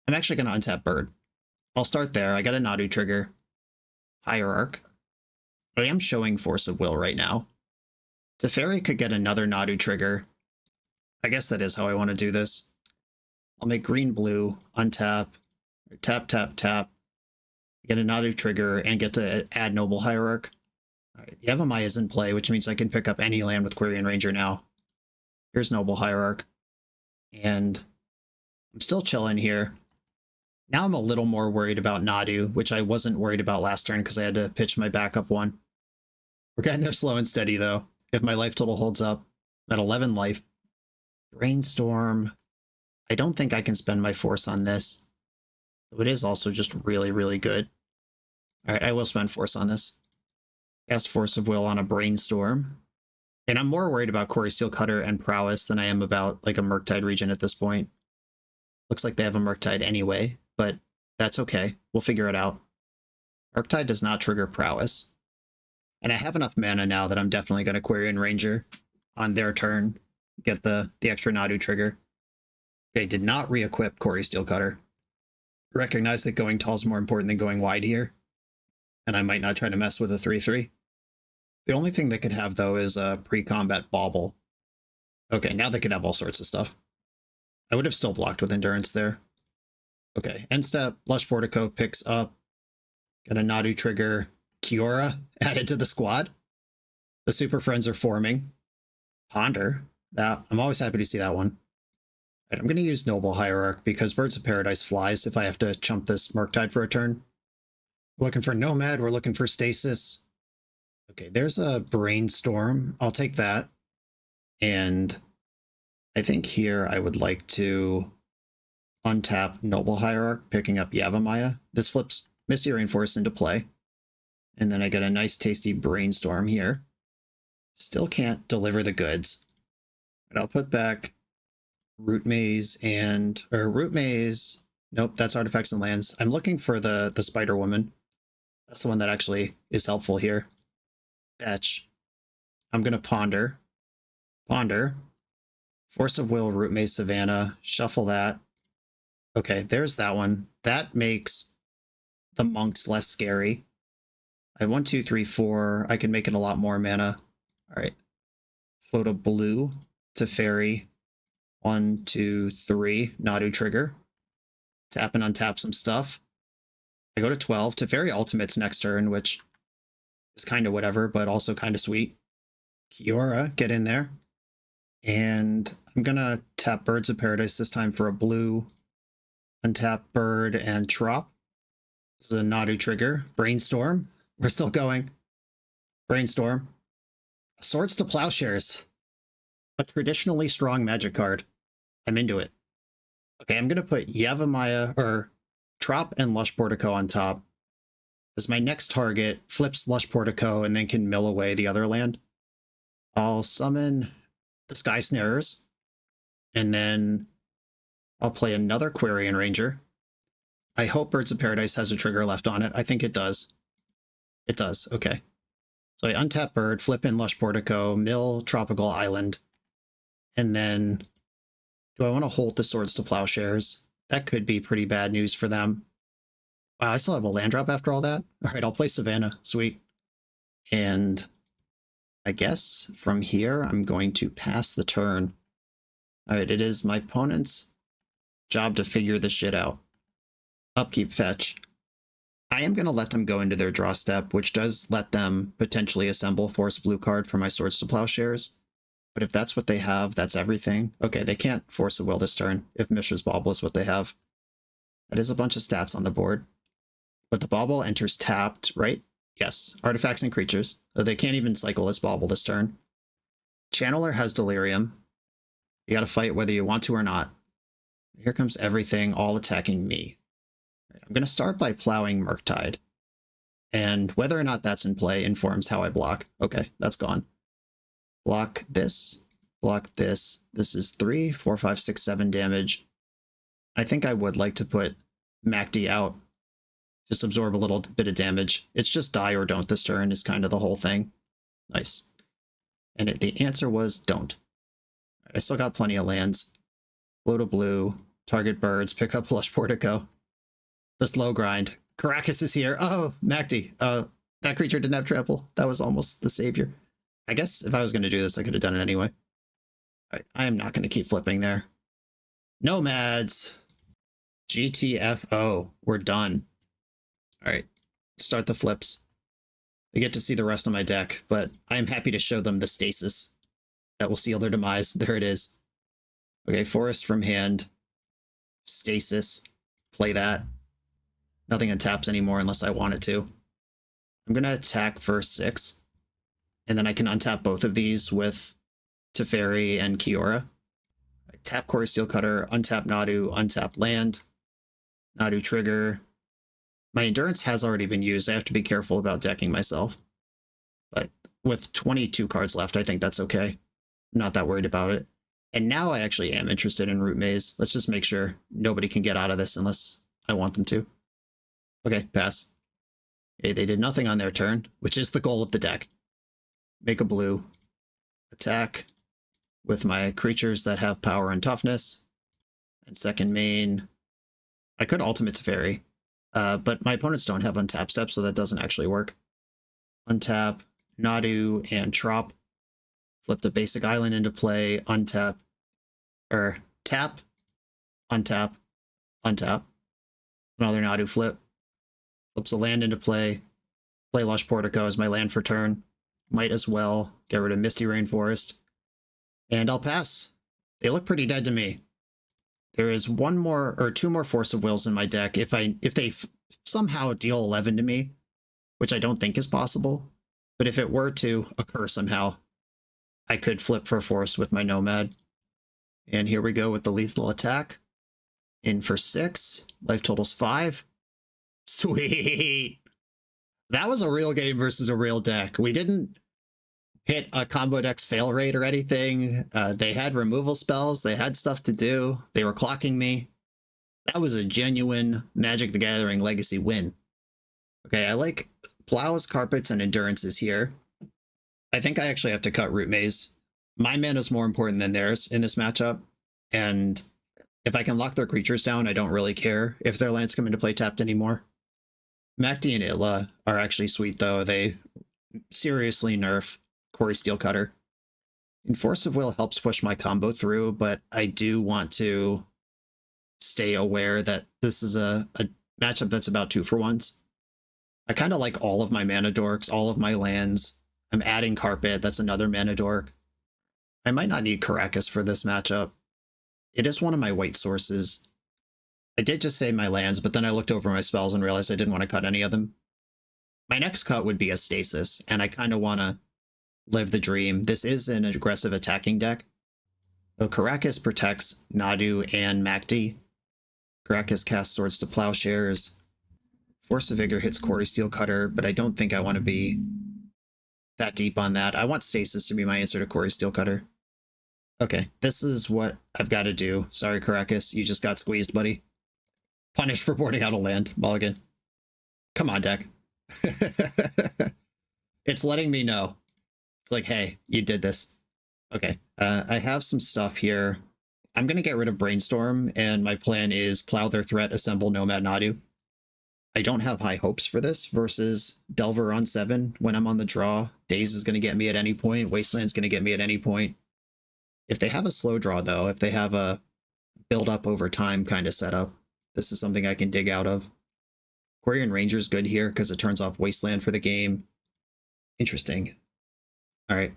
I'm actually going to untap Bird. I'll start there. I got a Nadu trigger. Hierarch. I am showing Force of Will right now. Teferi could get another Nadu trigger. I guess that is how I want to do this. I'll make green blue, untap, or tap, tap, tap. Get a Nadu trigger and get to add Noble Hierarch. Alright, Yavimaya is in play, which means I can pick up any land with Quirion Ranger now. Here's Noble Hierarch. And I'm still chilling here. Now I'm a little more worried about Nadu, which I wasn't worried about last turn because I had to pitch my backup one. We're getting there slow and steady, though. If my life total holds up, I'm at 11 life. Brainstorm. I don't think I can spend my force on this. Though it is also just really, really good. Alright, I will spend force on this. Cast Force of Will on a Brainstorm. And I'm more worried about Quarry Steelcutter and Prowess than I am about like a Murktide region at this point. Looks like they have a Murktide anyway, but that's okay. We'll figure it out. Murktide does not trigger Prowess. And I have enough mana now that I'm definitely going to Quirion Ranger on their turn. Get the extra Nadu trigger. Okay, did not re-equip Quarry Steelcutter. Recognize that going tall is more important than going wide here. And I might not try to mess with a 3/3. The only thing they could have, though, is a pre-combat Bauble. Okay, now they could have all sorts of stuff. I would have still blocked with Endurance there. Okay, end step, Lush Portico picks up. Got a Nadu trigger. Kiora added to the squad. The Super Friends are forming. Ponder. I'm always happy to see that one. Right, I'm going to use Noble Hierarch because Birds of Paradise flies if I have to chump this Murktide for a turn. We're looking for Nomad. We're looking for Stasis. Okay, there's a Brainstorm. I'll take that. And I think here I would like to untap Noble Hierarch, picking up Yavimaya. This flips Misty Rainforest into play. And then I get a nice tasty Brainstorm here. Still can't deliver the goods. But I'll put back Root Maze and... or Root Maze... Nope, that's Artifacts and Lands. I'm looking for the Spider Woman. That's the one that actually is helpful here. Fetch. I'm going to Ponder. Ponder. Force of Will, Root Maze, Savannah. Shuffle that. Okay, there's that one. That makes the monks less scary. I have 1, 2, 3, 4. I can make it a lot more mana. All right. Float a blue to fairy. 1, 2, 3. Nadu trigger. Tap and untap some stuff. I go to 12. Teferi ultimates next turn, which is kind of whatever, but also kind of sweet. Kiora, get in there. And I'm going to tap Birds of Paradise this time for a blue. Untap Bird and Trop. This is a Nadu trigger. Brainstorm. We're still going. Brainstorm. Swords to Plowshares. A traditionally strong magic card. I'm into it. Okay, I'm going to put Yavimaya, or Trop and Lush Portico on top. As my next target flips Lush Portico and then can mill away the other land. I'll summon the Sky Snarers. And then I'll play another Quirion Ranger. I hope Birds of Paradise has a trigger left on it. I think it does. It does, okay. So I untap Bird, flip in Lush Portico, mill Tropical Island. And then, do I want to hold the Swords to Plowshares? That could be pretty bad news for them. Wow, I still have a land drop after all that? Alright, I'll play Savannah. Sweet. And I guess from here, I'm going to pass the turn. Alright, it is my opponent's job to figure this shit out. Upkeep, fetch. I am going to let them go into their draw step, which does let them potentially assemble Force Blue card for my Swords to Plowshares. But if that's what they have, that's everything. Okay, they can't Force a Will this turn if Mishra's Bauble is what they have. That is a bunch of stats on the board. But the Bauble enters tapped, right? Yes, artifacts and creatures. They can't even cycle this Bauble this turn. Channeler has Delirium. You gotta fight whether you want to or not. Here comes everything, all attacking me. I'm gonna start by plowing Murktide. And whether or not that's in play informs how I block. Okay, that's gone. Block this, block this. This is 3, 4, 5, 6, 7 damage. I think I would like to put MacD out. Just absorb a little bit of damage. It's just die or don't this turn is kind of the whole thing. Nice. And the answer was don't. I still got plenty of lands. Blue to blue, target birds, pick up Lush Portico. The slow grind. Caracas is here. Oh, MacD. That creature didn't have trample. That was almost the savior. I guess if I was going to do this, I could have done it anyway. All right, I am not going to keep flipping there. Nomads. GTFO. We're done. All right, start the flips. They get to see the rest of my deck, but I am happy to show them the stasis that will seal their demise. There it is. Okay, Forest from hand. Stasis. Play that. Nothing untaps anymore unless I want it to. I'm going to attack for 6. And then I can untap both of these with Teferi and Kiora. I tap Core Steel Cutter, untap Nadu, untap land. Nadu trigger. My Endurance has already been used. I have to be careful about decking myself. But with 22 cards left, I think that's okay. I'm not that worried about it. And now I actually am interested in Root Maze. Let's just make sure nobody can get out of this unless I want them to. Okay, pass. Okay, they did nothing on their turn, which is the goal of the deck. Make a blue. Attack with my creatures that have power and toughness. And second main, I could Ultimate Teferi, but my opponents don't have untap steps, so that doesn't actually work. Untap, Nadu, and Trop. Flipped a basic island into play, untap, or tap, untap, untap. Another Nadu flip. Flips a land into play. Play Lush Portico as my land for turn. Might as well get rid of Misty Rainforest. And I'll pass. They look pretty dead to me. There is one more or two more Force of Wills in my deck. If they somehow deal 11 to me, which I don't think is possible, but if it were to occur somehow, I could flip for Force with my Nomad. And here we go with the lethal attack. In for 6. Life total's 5. Sweet. That was a real game versus a real deck. We didn't hit a combo deck's fail rate or anything. They had removal spells. They had stuff to do. They were clocking me. That was a genuine Magic the Gathering Legacy win. Okay, I like Plows, Carpets, and Endurances here. I think I actually have to cut Root Maze. My mana is more important than theirs in this matchup. And if I can lock their creatures down, I don't really care if their lands come into play tapped anymore. MacD and Illa are actually sweet, though. They seriously nerf Core Steel Cutter. And Force of Will helps push my combo through, but I do want to stay aware that this is a matchup that's about 2-for-1s. I kind of like all of my mana dorks, all of my lands. I'm adding Carpet, that's another mana dork. I might not need Caracas for this matchup. It is one of my white sources. I did just say my lands, but then I looked over my spells and realized I didn't want to cut any of them. My next cut would be a Stasis, and I kind of want to live the dream. This is an aggressive attacking deck. Though Caracas protects Nadu and MacD. Caracas casts Swords to Plowshares. Force of Vigor hits Core Steel Cutter, but I don't think I want to be that deep on that. I want Stasis to be my answer to Core Steel Cutter. Okay, this is what I've got to do. Sorry, Caracas, you just got squeezed, buddy. Punished for boarding out a land, Mulligan. Come on, deck. It's letting me know. It's like, hey, you did this. Okay, I have some stuff here. I'm going to get rid of Brainstorm, and my plan is Plow their threat, assemble Nomad Nadu. I don't have high hopes for this versus Delver on 7 when I'm on the draw. Daze is going to get me at any point. Wasteland's going to get me at any point. If they have a slow draw, though, if they have a build up over time kind of setup, this is something I can dig out of. Quarian Ranger's good here because it turns off Wasteland for the game. Interesting. All right.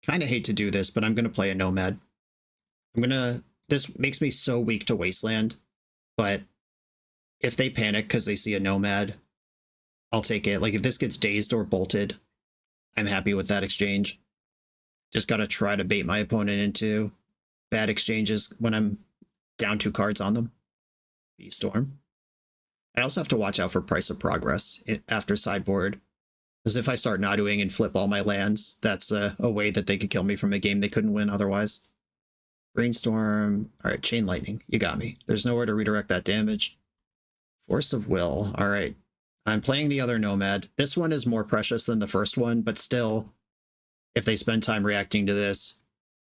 Kind of hate to do this, but I'm going to play a Nomad. This makes me so weak to Wasteland, but if they panic because they see a Nomad, I'll take it. Like if this gets dazed or bolted, I'm happy with that exchange. Just got to try to bait my opponent into bad exchanges when I'm down 2 cards on them. B-Storm. I also have to watch out for Price of Progress after sideboard. Because if I start Naduing and flip all my lands, that's a way that they could kill me from a game they couldn't win otherwise. Brainstorm. Alright, Chain Lightning. You got me. There's nowhere to redirect that damage. Force of Will. Alright. I'm playing the other Nomad. This one is more precious than the first one, but still, if they spend time reacting to this,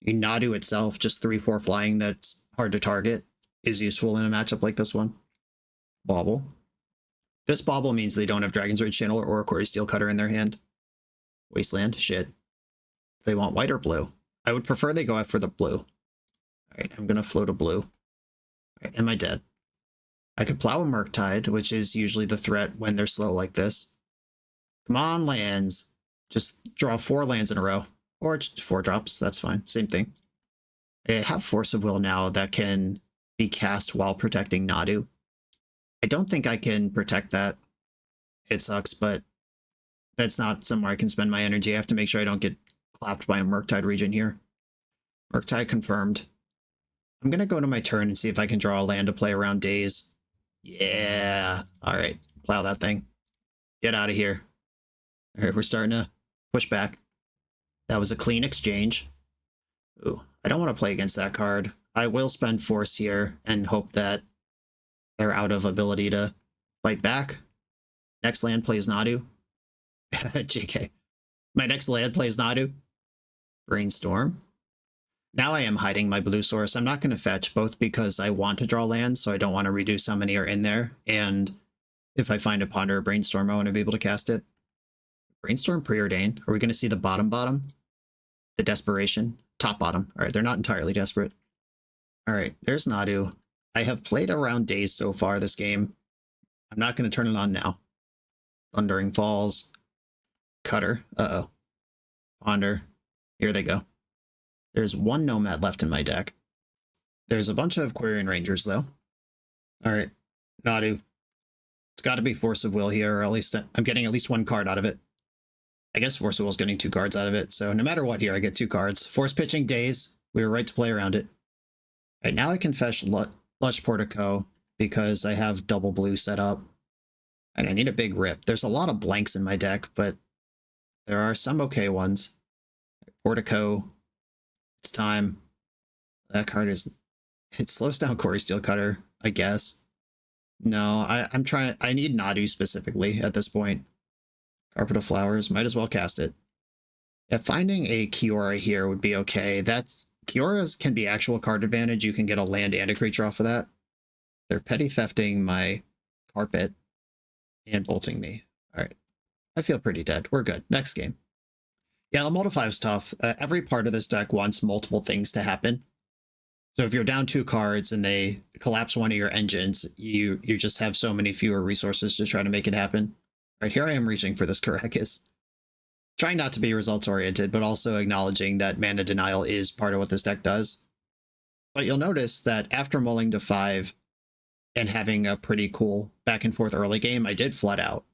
Nadu itself, just 3/4 flying that's hard to target, is useful in a matchup like this one. Bauble. This Bauble means they don't have Dragon's Rage Channeler or a Quarry Steel Cutter in their hand. Wasteland. Shit. They want white or blue. I would prefer they go after the blue. Alright, I'm gonna float a blue. Alright, am I dead? I could plow a Murktide, which is usually the threat when they're slow like this. Come on, lands. Just draw 4 lands in a row. Or 4 drops, that's fine. Same thing. I have Force of Will now that can be cast while protecting Nadu. I don't think I can protect that. It sucks, but that's not somewhere I can spend my energy. I have to make sure I don't get clapped by a Murktide region here. Murktide confirmed. I'm going to go to my turn and see if I can draw a land to play around Daze. Yeah. All right. Plow that thing. Get out of here. All right, we're starting to push back. That was a clean exchange. Ooh, I don't want to play against that card. I will spend Force here and hope that they're out of ability to fight back. Next land plays Nadu. JK. My next land plays Nadu. Brainstorm. Now I am hiding my blue source. I'm not going to fetch, both because I want to draw lands, so I don't want to reduce how many are in there, and if I find a Ponder or Brainstorm, I want to be able to cast it. Brainstorm, Preordain. Are we going to see the bottom? The Desperation? Top bottom. Alright, they're not entirely desperate. Alright, there's Nadu. I have played around Daze so far this game. I'm not going to turn it on now. Thundering Falls. Cutter. Uh-oh. Ponder. Here they go. There's 1 Nomad left in my deck. There's a bunch of Quirion Rangers, though. Alright, Nadu. It's got to be Force of Will here, or at least I'm getting at least 1 card out of it. I guess Force of Will's getting 2 cards out of it, so no matter what here, I get 2 cards. Force Pitching Daze. We were right to play around it. Alright, now I can fetch Lush Portico because I have double blue set up. And I need a big rip. There's a lot of blanks in my deck, but there are some okay ones. Portico. It's time. That card is... It slows down Quarry Steel Cutter, I guess. No, I'm trying... I need Nadu specifically at this point. Carpet of Flowers. Might as well cast it. Yeah, finding a Kiora here would be okay. Kioras can be actual card advantage. You can get a land and a creature off of that. They're petty thefting my Carpet and bolting me. Alright. I feel pretty dead. We're good. Next game. Yeah, the Multiply is tough. Every part of this deck wants multiple things to happen. So if you're down 2 cards and they collapse one of your engines, you just have so many fewer resources to try to make it happen. Right, here I am reaching for this Karakas. Trying not to be results oriented, but also acknowledging that mana denial is part of what this deck does. But you'll notice that after mulling to 5 and having a pretty cool back and forth early game, I did flood out.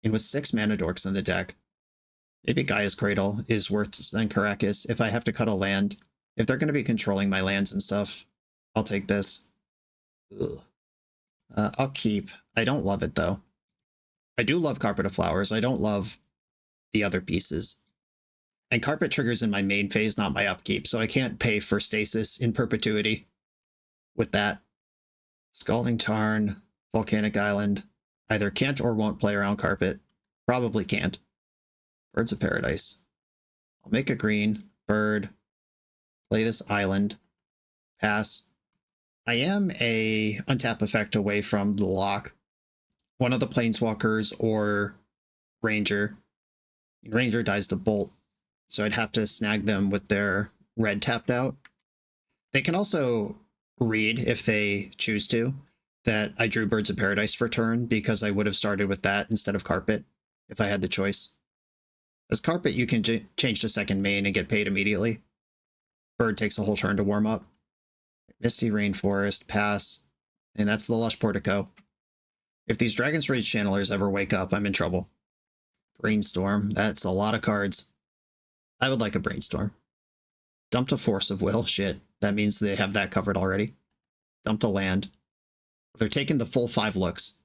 And with 6 mana dorks in the deck, maybe Gaia's Cradle is worse than Karakas. If I have to cut a land, if they're going to be controlling my lands and stuff, I'll take this. I'll keep. I don't love it, though. I do love Carpet of Flowers. I don't love the other pieces. And Carpet triggers in my main phase, not my upkeep, so I can't pay for Stasis in perpetuity with that. Scalding Tarn, Volcanic Island. Either can't or won't play around Carpet. Probably can't. Birds of Paradise. I'll make a green. Bird. Play this island. Pass. I am a untap effect away from the lock. One of the Planeswalkers or Ranger. Ranger dies to Bolt, so I'd have to snag them with their red tapped out. They can also read, if they choose to, that I drew Birds of Paradise for turn, because I would have started with that instead of Carpet, if I had the choice. As Carpet, you can change to second main and get paid immediately. Bird takes a whole turn to warm up. Misty Rainforest, pass, and that's the Lush Portico. If these Dragon's Rage Channelers ever wake up, I'm in trouble. Brainstorm, that's a lot of cards. I would like a Brainstorm. Dumped a Force of Will. Shit. That means they have that covered already. Dumped a land. They're taking the full 5 looks,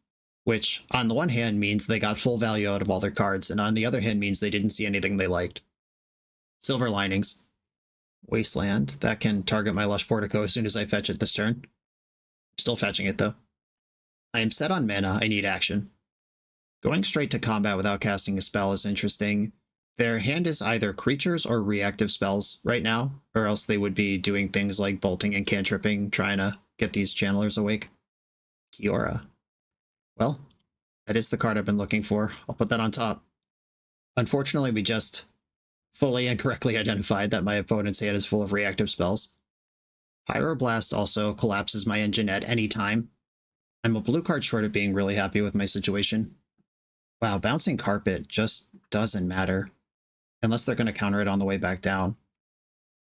which on the one hand means they got full value out of all their cards, and on the other hand means they didn't see anything they liked. Silver Linings. Wasteland. That can target my Lush Portico as soon as I fetch it this turn. Still fetching it, though. I am set on mana. I need action. Going straight to combat without casting a spell is interesting. Their hand is either creatures or reactive spells right now, or else they would be doing things like bolting and cantripping, trying to get these channelers awake. Kiora. Well, that is the card I've been looking for. I'll put that on top. Unfortunately, we just fully and correctly identified that my opponent's hand is full of reactive spells. Pyroblast also collapses my engine at any time. I'm a blue card short of being really happy with my situation. Wow, Bouncing Carpet just doesn't matter. Unless they're going to counter it on the way back down.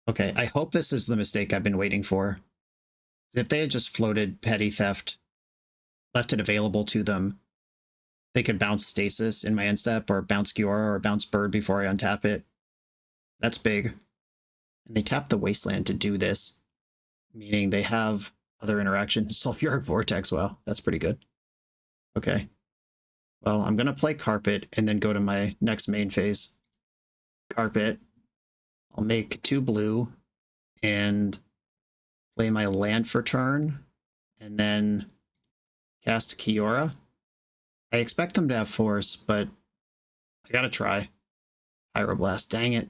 Okay, I hope this is the mistake I've been waiting for. If they had just floated Petty Theft, left it available to them, they could bounce Stasis in my end step, or bounce Kiora, or bounce Bird before I untap it. That's big. And they tap the Wasteland to do this, meaning they have other interactions. Sulfuric Vortex, wow, that's pretty good. Okay. Well, I'm going to play Carpet and then go to my next main phase. Carpet. I'll make 2 blue and play my land for turn and then cast Kiora. I expect them to have Force, but I gotta try. Pyroblast, dang it.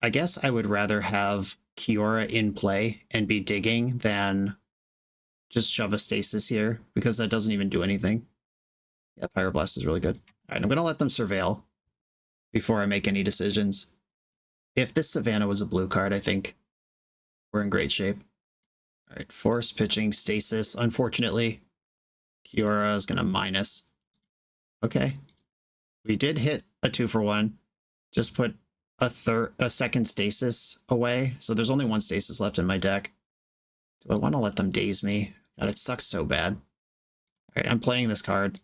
I guess I would rather have Kiora in play and be digging than just shove a Stasis here, because that doesn't even do anything. Yeah, Pyroblast is really good. All right, I'm going to let them surveil before I make any decisions. If this Savannah was a blue card, I think we're in great shape. All right, Force pitching Stasis. Unfortunately, Kiora is going to minus. Okay. We did hit a 2-for-1. Just put a second Stasis away. So there's only 1 Stasis left in my deck. Do I want to let them daze me? God, it sucks so bad. All right, I'm playing this card.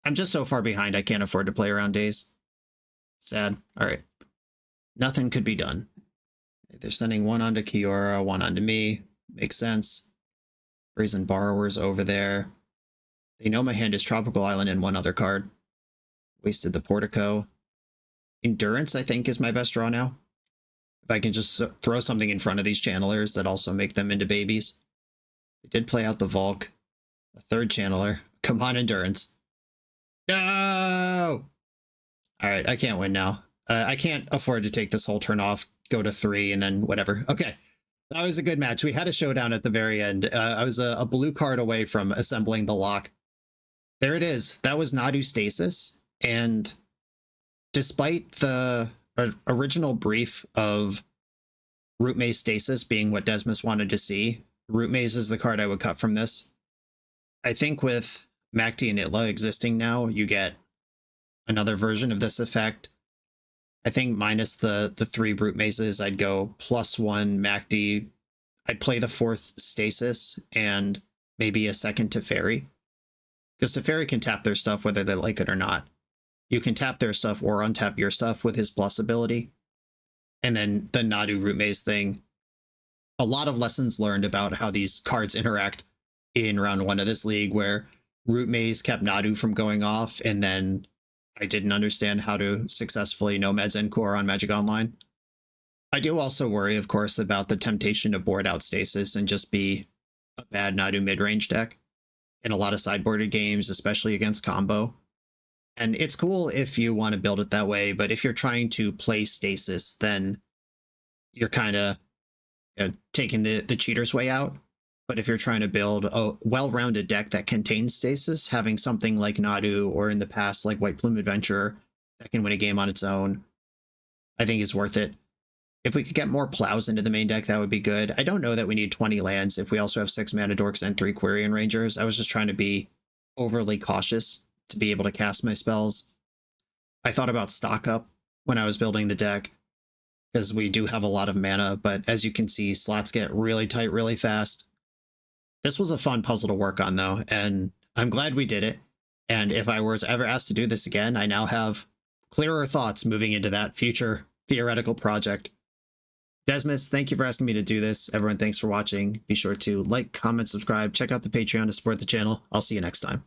I'm just so far behind, I can't afford to play around days. Sad. All right. Nothing could be done. They're sending 1 onto Kiora, 1 onto me. Makes sense. Brazen Borrower's over there. They know my hand is Tropical Island and 1 other card. Wasted the Portico. Endurance, I think, is my best draw now. If I can just throw something in front of these channelers that also make them into babies. They did play out the Volk. A 3rd channeler. Come on, Endurance. No! Alright, I can't win now. I can't afford to take this whole turn off, go to 3, and then whatever. Okay, that was a good match. We had a showdown at the very end. I was a blue card away from assembling the lock. There it is. That was Nadu Stasis, and despite the original brief of Root Maze Stasis being what Desmus wanted to see, Root Maze is the card I would cut from this. I think with Makti and Itla existing now, you get another version of this effect. I think minus the 3 Root Mazes, I'd go +1 Makti. I'd play the 4th Stasis and maybe a 2nd Teferi. Because Teferi can tap their stuff whether they like it or not. You can tap their stuff or untap your stuff with his plus ability. And then the Nadu Root Maze thing. A lot of lessons learned about how these cards interact in round 1 of this league, where Root Maze kept Nadu from going off, and then I didn't understand how to successfully Nomad Zen Core on Magic Online. I do also worry, of course, about the temptation to board out Stasis and just be a bad Nadu mid-range deck in a lot of sideboarded games, especially against combo. And it's cool if you want to build it that way, but if you're trying to play Stasis, then you're kind of taking the cheater's way out. But if you're trying to build a well-rounded deck that contains Stasis, having something like Nadu, or in the past like White Plume Adventure, that can win a game on its own, I think is worth it. If we could get more plows into the main deck, that would be good. I don't know that we need 20 lands if we also have 6 Mana Dorks and 3 Quirion Rangers. I was just trying to be overly cautious to be able to cast my spells. I thought about stock up when I was building the deck, because we do have a lot of mana, but as you can see, slots get really tight really fast. This was a fun puzzle to work on, though, and I'm glad we did it. And if I was ever asked to do this again, I now have clearer thoughts moving into that future theoretical project. Desmus, thank you for asking me to do this. Everyone, thanks for watching. Be sure to like, comment, subscribe, check out the Patreon to support the channel. I'll see you next time.